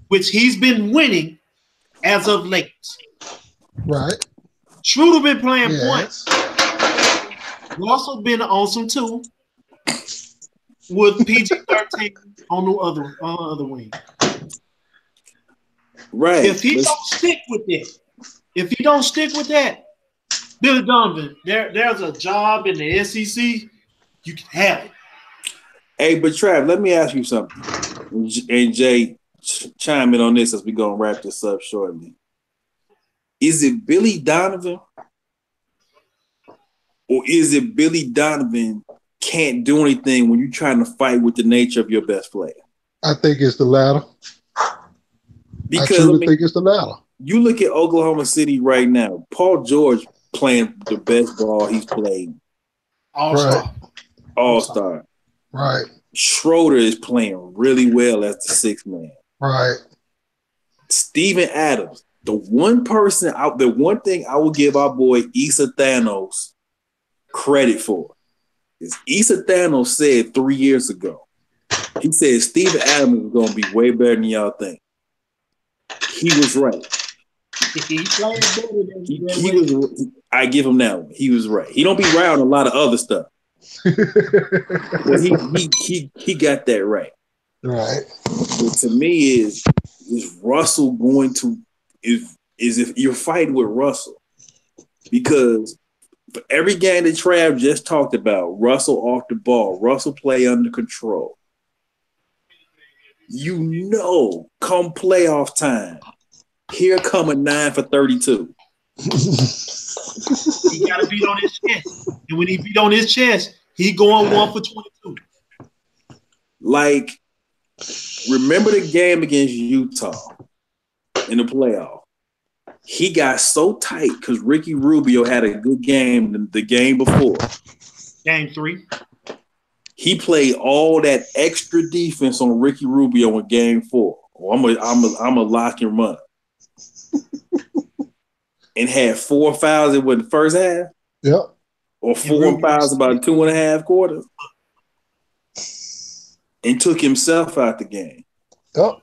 which he's been winning as of late. Right. Schroeder been playing points. Russell been on some too with PG-13 on the other wing. Right. If he don't stick with that, Billy Donovan, there's a job in the SEC. You can have it. Hey, but Trav, let me ask you something. And Jay, chime in on this as we're going to wrap this up shortly. Is it Billy Donovan? Or is it Billy Donovan can't do anything when you're trying to fight with the nature of your best player? I think it's the latter. Because I truly think it's the latter. You look at Oklahoma City right now. Paul George playing the best ball he's played. All-star. Right. Schroeder is playing really well as the 6th man. Right. Steven Adams. The one thing I will give our boy Issa Thanos credit for is Issa Thanos said 3 years ago, he said Steven Adams is going to be way better than y'all think. He was right. I give him that one. He was right. He don't be right on a lot of other stuff. But he got that right. Right. But to me is Russell going to is if you're fighting with Russell, because for every game that Trav just talked about, Russell off the ball, Russell play under control. You know, come playoff time, here come a 9 for 32. He got to beat on his chest, and when he beat on his chest, he going 1 for 22. Like, remember the game against Utah in the playoff? He got so tight because Ricky Rubio had a good game the game before. Game 3. He played all that extra defense on Ricky Rubio in game 4. I'm a lock and run. And had 4 fouls in the first half. Yep. Or 4 fouls about 2.5 quarters. And took himself out the game. Yep.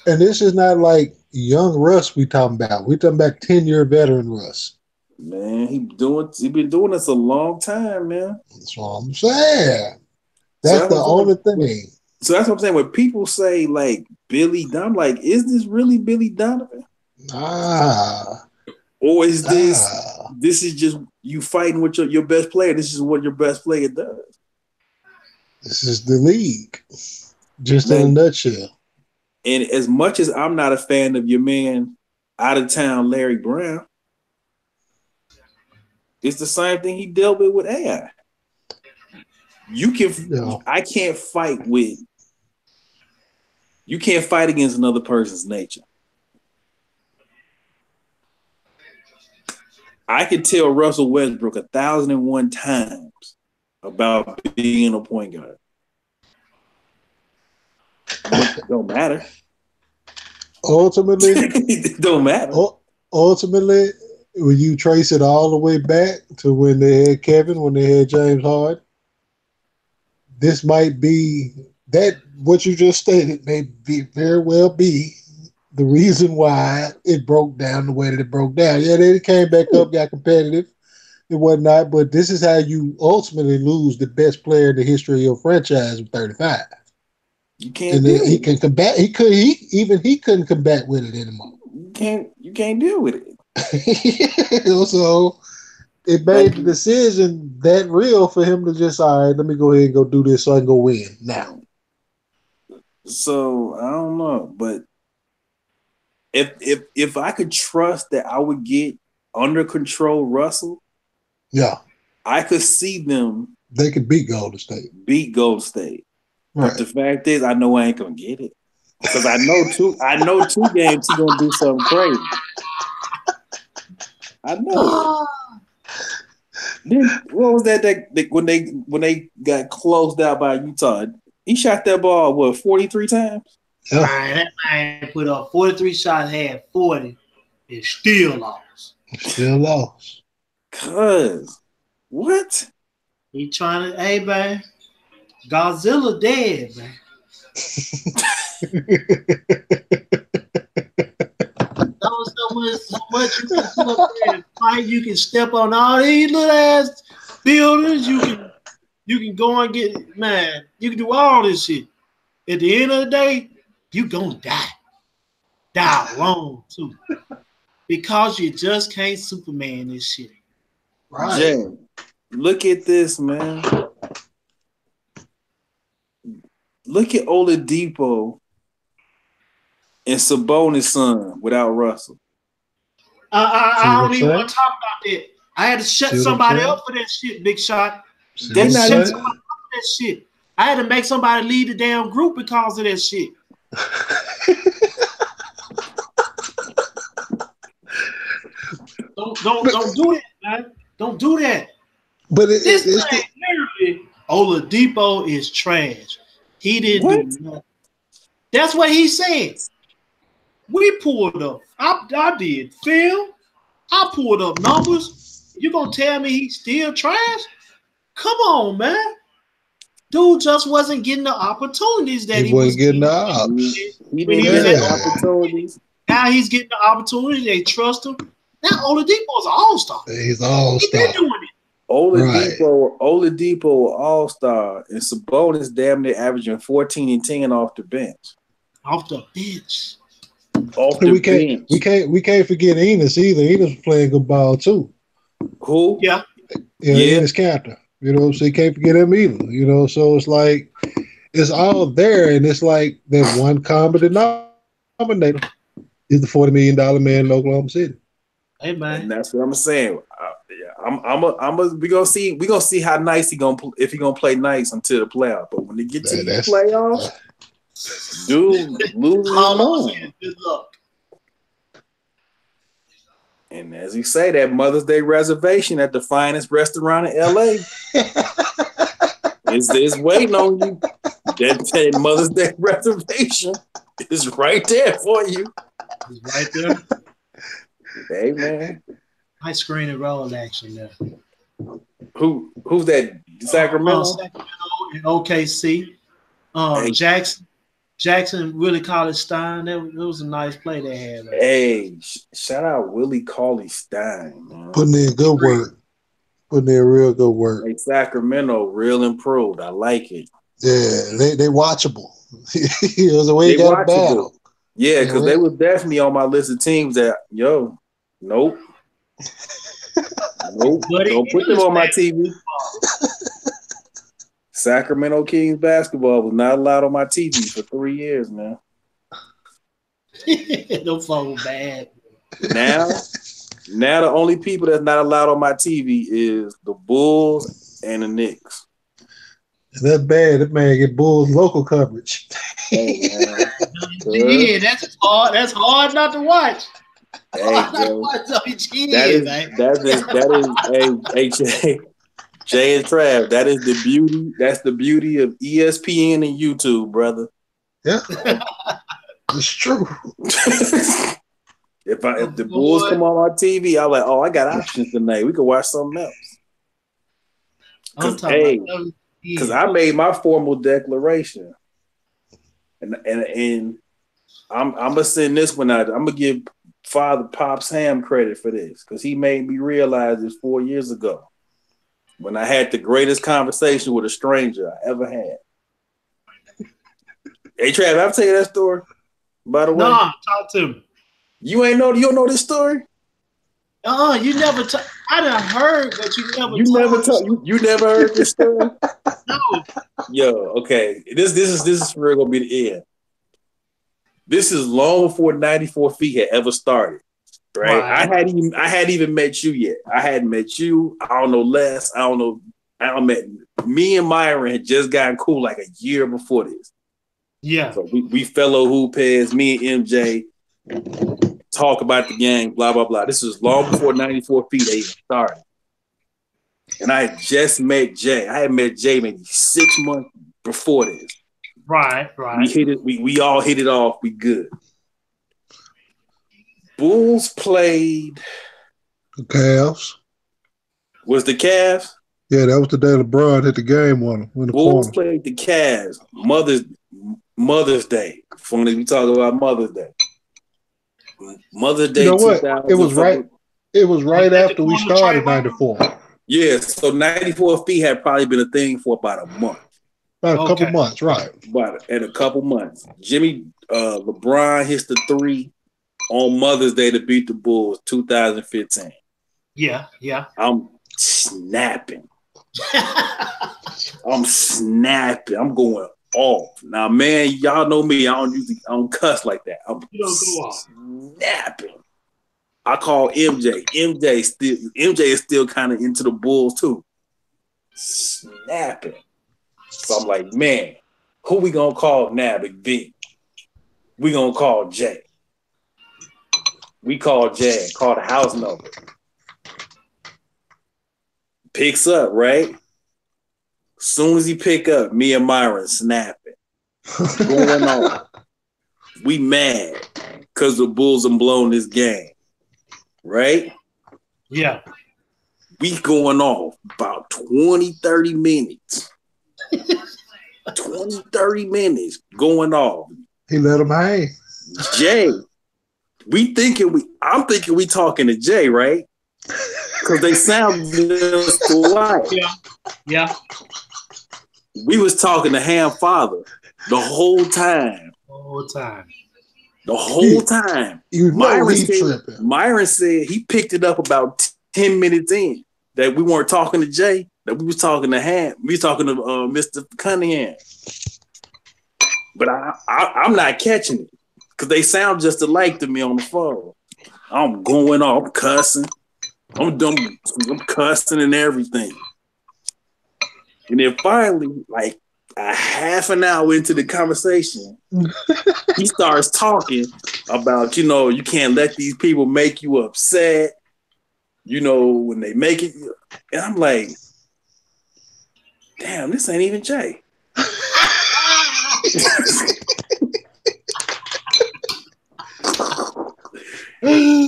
And this is not like young Russ we talking about. We talking about 10-year veteran Russ. Man, he been doing this a long time, man. That's what I'm saying. That's the only thing. So that's what I'm saying. When people say like Billy Donovan, like, is this really Billy Donovan? Nah. Or is this is just you fighting with your best player? This is what your best player does. This is the league. Just in a nutshell. And as much as I'm not a fan of your man out of town, Larry Brown, it's the same thing he dealt with AI. I can't fight with. You can't fight against another person's nature. I could tell Russell Westbrook 1,001 times about being a point guard. It don't matter. Ultimately, it don't matter. Ultimately, when you trace it all the way back to when they had Kevin, when they had James Harden, this might be that what you just stated may be very well be the reason why it broke down the way that it broke down. Yeah, they came back up, got competitive and whatnot, but this is how you ultimately lose the best player in the history of your franchise with 35. You can't And deal he with can it. combat. He couldn't combat with it anymore. You can't deal with it. So it Like, made the decision that real for him to just, all right, let me go ahead and go do this so I can go win now. so I don't know, but if I could trust that I would get under control Russell, Yeah, I could see them they could beat Golden State. beat Gold State. Right. But the fact is, I know I ain't gonna get it because I know two games he gonna do something crazy. I know it. Then what was that when they got closed out by Utah? He shot that ball 43 times. Yeah. Man, that man put up 43 shots, had 40, and still lost. Still lost. Cause what? He trying to, hey man, Godzilla dead, man. So much you can do up there and fight. You can step on all these little ass buildings. You can go and get, man. You can do all this shit. At the end of the day, you gonna die. Die alone too, because you just can't Superman this shit. Right. Jay, look at this, man. Look at Oladipo and Sabonis' son without Russell. I don't even want to talk about that. I had to shut somebody up for that shit, Big Shot. They're not shut somebody up for that shit. I had to make somebody lead the damn group because of that shit. Don't do that, man. Don't do that. But this man literally, Oladipo is trash. He didn't do nothing. That's what he said. We pulled up. I did film. I pulled up numbers. You gonna tell me he's still trash? Come on, man. Dude just wasn't getting the opportunities that he was getting the ops. He didn't get the opportunities. Now he's getting the opportunity. They trust him. Now Oladipo's an all-star. He's an all-star. He been doing it. Oladipo all-star, and Sabonis damn near averaging 14 and 10 off the bench. Off the bench. We can't forget Enos either. Enos was playing good ball too. Who? Yeah. Enos Cantor. You know, so you can't forget him either. You know, so it's like it's all there, and it's like that one common denominator is the $40 million man in Oklahoma City. Hey man, and that's what I'm saying. We gonna see how nice he gonna if he gonna play nice until the playoff. But when they get to the playoffs, dude, losing good luck. And as you say, that Mother's Day reservation at the finest restaurant in LA is waiting on you. That Mother's Day reservation is right there for you. It's right there. Hey man. Nice screen and roll action there. Who's that? Sacramento? Sacramento and OKC. Jackson, Willie Cauley-Stein. That was a nice play they had. Right? Hey, shout out Willie Cauley-Stein, man. Putting in good work. Putting in real good work. Hey, Sacramento, real improved. I like it. Yeah, they watchable. It was the way you got a battle. Yeah, because they was definitely on my list of teams that, nope. Nope. Don't put them on my TV. Sacramento Kings basketball was not allowed on my TV for 3 years, man. No phone bad. Now the only people that's not allowed on my TV is the Bulls and the Knicks. That's bad. That man get Bulls local coverage. Hey, man. Yeah, that's hard. That's hard not to watch. Hey, that is AJ. Jay and Trav, that is the beauty. That's the beauty of ESPN and YouTube, brother. Yeah, it's true. If the Bulls come on our TV, I'm like, oh, I got options tonight. We can watch something else. Because I made my formal declaration, and I'm gonna send this one out. I'm gonna give Father Pops Ham credit for this because he made me realize this 4 years ago when I had the greatest conversation with a stranger I ever had. Hey, Trav, I'll tell you that story. By the way, talk to me. You don't know this story? You never. I done heard, but you never heard this story? No. Yo, okay. This is for real gonna be the end. This is long before 94 Feet had ever started. Right? I hadn't even met you yet. I hadn't met you. I don't know Les. I don't met me and Myron had just gotten cool like a year before this. Yeah. So we fellow hoop heads, me and MJ talk about the gang, blah, blah, blah. This was long before 94 Feet even started. And I had just met Jay. I had met Jay maybe 6 months before this. Right. We all hit it off. We good. Bulls played the Cavs. Was the Cavs? Yeah, that was the day LeBron hit the game on him. Bulls played the Cavs. Mother's Day. Funny we talk about Mother's Day. Mother's Day. You know what? It was right after we started 94. Yeah, so 94 Feet had probably been a thing for about a month. About a couple months, right? And a couple months. LeBron hits the 3 on Mother's Day to beat the Bulls, 2015. Yeah. I'm snapping. I'm going off. Now, man, y'all know me. I don't cuss like that. You don't go off. Snapping. I call MJ. MJ is still kind of into the Bulls too. Snapping. So I'm like, man, who we gonna call now, Big V? We gonna call Jay. We call Jay, call the house number. Picks up, right? Soon as he pick up, me and Myron snapping. Going on. We mad because the Bulls have blown this game. Right? Yeah. We going off about 20, 30 minutes. 20, 30 minutes going off. He let him hang. Jay, I'm thinking we talking to Jay, right? Because they sound just alike. Yeah. We was talking to Ham Father the whole time. The whole time. Myron said he picked it up about 10 minutes in that we weren't talking to Jay, that we was talking to Ham. We was talking to Mr. Cunningham. But I'm not catching it because they sound just alike to me on the phone. I'm going off, I'm cussing. I'm cussing and everything. And then finally, like a half an hour into the conversation, he starts talking about, you can't let these people make you upset, when they make it. And I'm like, damn, this ain't even Jay.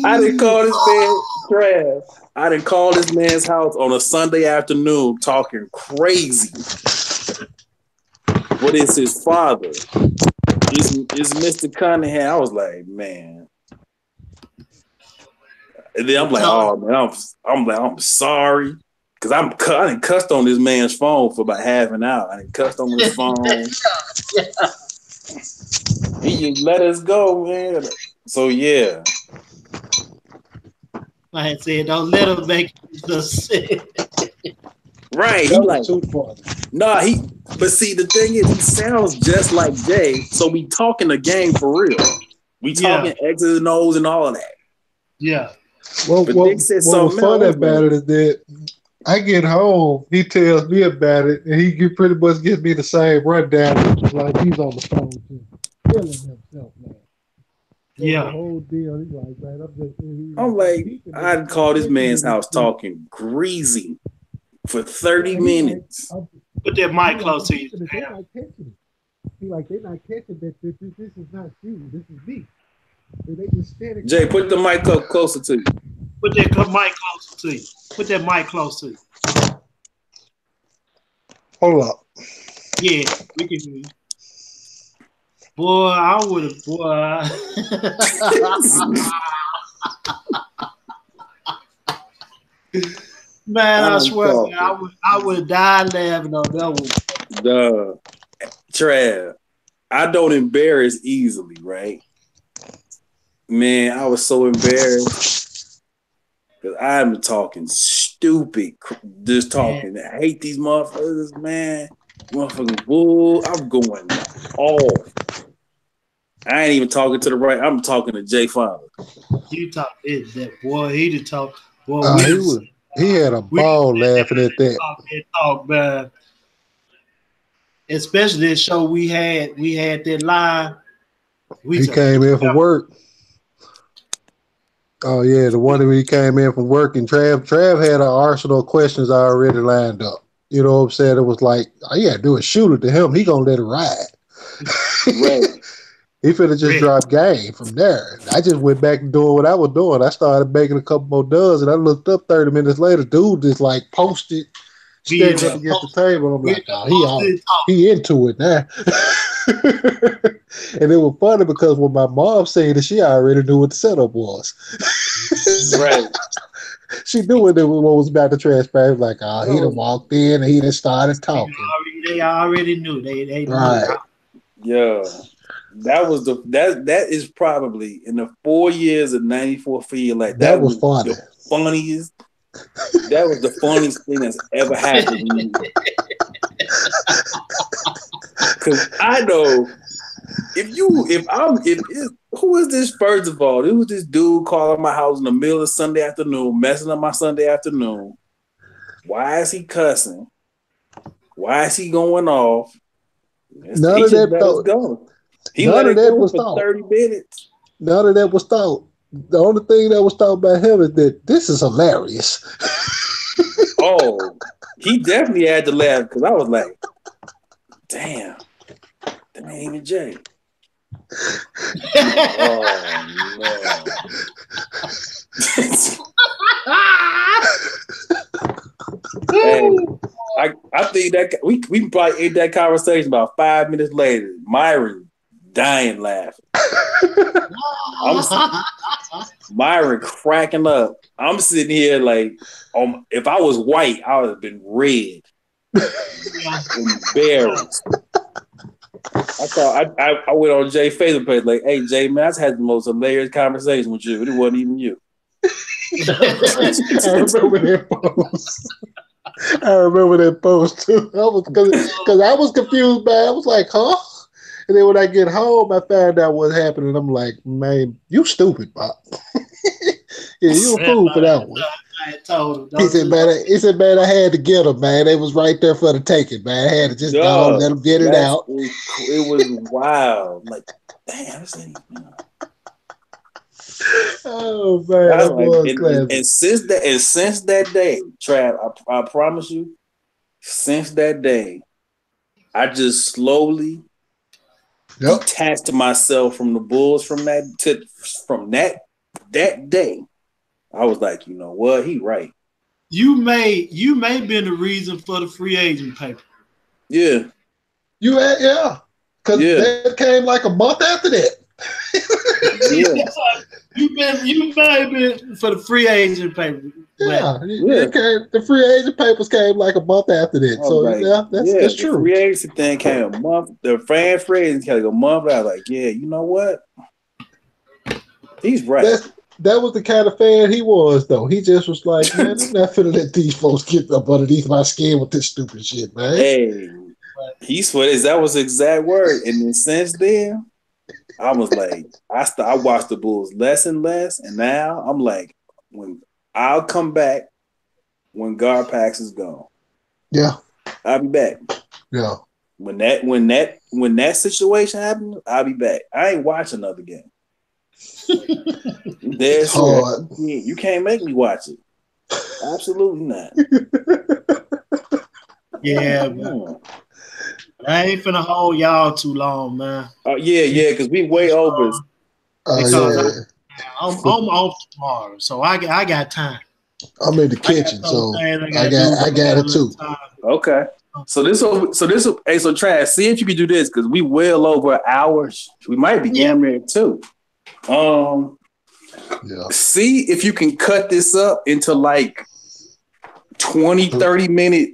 I didn't call this man Trav. I didn't call this man's house on a Sunday afternoon talking crazy. What is his father? Is Mr. Cunningham? I was like, man. And then I'm like, oh man, I'm sorry. Because I done cussed on this man's phone for about half an hour. I done cussed on his phone. He just let us go, man. So yeah. I had said, don't let him make you sick. Right. He like, but see, the thing is, he sounds just like Jay. So we talking the game for real. We talking X's and O's and all of that. Yeah. Well, what's fun about it is that I get home, he tells me about it, and he pretty much gives me the same rundown. It's like he's on the phone too, killing himself, man. Yeah. The whole deal. He's like, man, I'm like, I'd call this man's house talking greasy for 30 minutes. Put that mic close to you. They not catching it. He like they not catching that this is not you. This is me. They just standing. Jay, put the mic up closer to you. Put that mic closer to you. Put that mic close to you. Hold up. Yeah, we can hear you. Boy, I would have, boy. Man, I swear, man, I would have died laughing on that one. Duh. Trav, I don't embarrass easily, right? Man, I was so embarrassed because I'm talking stupid, just talking. I hate these motherfuckers, man. Motherfucking bull. I'm going off. I ain't even talking to the right. I'm talking to Jay Father. You talk that boy. He did talk. Boy, he had a ball laughing at that. Talk, man. Especially that show we had that live. He came in from work. Oh yeah, the one that he came in from work, and Trav had an arsenal of questions already lined up. You know what I'm saying? It was like, all you gotta do is shoot it to him. He gonna let it ride. Right. He finna just drop game from there. I just went back to doing what I was doing. I started making a couple more does, and I looked up 30 minutes later. Dude just like posted, standing up against the table. I'm like, oh, he into it now. And it was funny because when my mom said it, she already knew what the setup was. Right. She knew what was about to transpire. Like, he done walked in and he done started talking. They already knew. They right. Yeah. That is probably in the 4 years of 94 Feel Like that was funny. The funniest. That was the funniest thing that's ever happened to me. Because I know who is this? First of all, it was this dude calling my house in the middle of Sunday afternoon, messing up my Sunday afternoon. Why is he cussing? Why is he going off? None of that was go. He let it go for 30 minutes. None of that was thought. The only thing that was thought by him is that this is hilarious. Oh, he definitely had to laugh because I was like, damn, that ain't even Jay. Oh, no. I think that we probably end that conversation about 5 minutes later. Myron dying laughing. Myron cracking up. I'm sitting here like, if I was white, I would have been red. Embarrassed. I went on Jay's Facebook page like, hey Jay, man, I just had the most hilarious conversation with you. It wasn't even you. I remember that post. I remember that post too. Because I was confused, man. I was like, huh? And then when I get home, I found out what happened, and I'm like, man, you stupid, Bob. Yeah, you a fool for that one. I told him. He said, man, I had to get him, man. They was right there for the taking, man. I had to just go and let them get it out. It was wild. Like, damn, this ain't. Oh man, and since that day, Trav, I promise you, since that day, I just slowly detached myself from the Bulls from that day. I was like, you know what, he right. You may been the reason for the free agent paper. Yeah. Because that came like a month after that. Yeah. You may have been for the free agent paper. The free agent papers came like a month after that. So that's true. The free agent thing came a month. The fan free agent came a month. I was like, yeah, you know what? He's right. That was the kind of fan he was, though. He just was like, man, I'm not finna let these folks get up underneath my skin with this stupid shit, man. Hey, that was the exact word. And then since then, I was like, I watched the Bulls less and less, and now I'm like, when I'll come back when Garpax is gone. Yeah, I'll be back. Yeah, when that situation happens, I'll be back. I ain't watching another game. You can't make me watch it. Absolutely not. Yeah, man. I ain't finna hold y'all too long, man. Oh yeah, because we way over. Oh Because yeah. I'm off tomorrow, so I got time. I'm in the I got kitchen, some so things I got it too. Okay. So this, hey, so Trav, see if you can do this because we well over hours. We might be damn near too. See if you can cut this up into like 20, 30-minute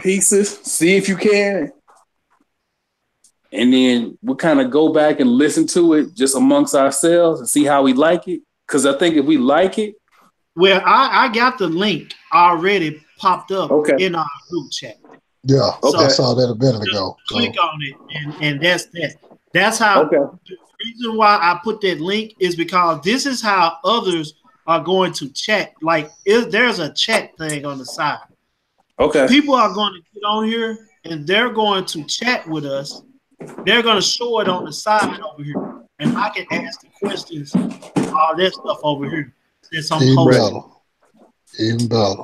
pieces. See if you can. And then we'll kind of go back and listen to it just amongst ourselves and see how we like it. Because I think if we like it. Well, I got the link already popped up in our group chat. Yeah, so I saw that a minute ago. Click on it, and that's that. That's how. The reason why I put that link is because this is how others are going to chat. Like, there's a chat thing on the side. Okay. People are going to get on here and they're going to chat with us. They're going to show it on the side over here, and I can ask the questions, all that stuff over here. Since I'm hosting. Even better.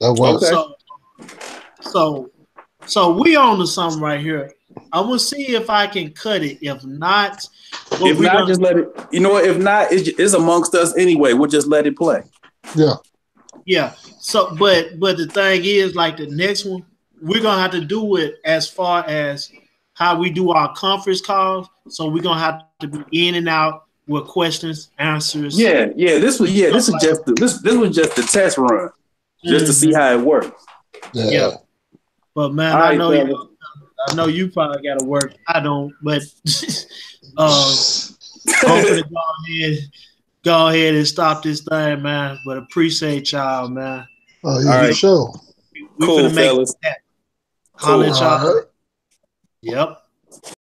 That works. So we on to something right here. I'm gonna see if I can cut it. If not, just let it. You know what? If not, it's amongst us anyway. We'll just let it play. Yeah. So, but the thing is, like the next one, we're gonna have to do it as far as how we do our conference calls. So we're gonna have to be in and out with questions, answers. Yeah. This was just the test run, just to see how it works. Yeah. But man, I know you probably got to work. I don't, but I'm gonna go ahead and stop this thing, man. But appreciate y'all, man. Oh yeah, for sure. Cool, fellas. Holla at y'all. Yep.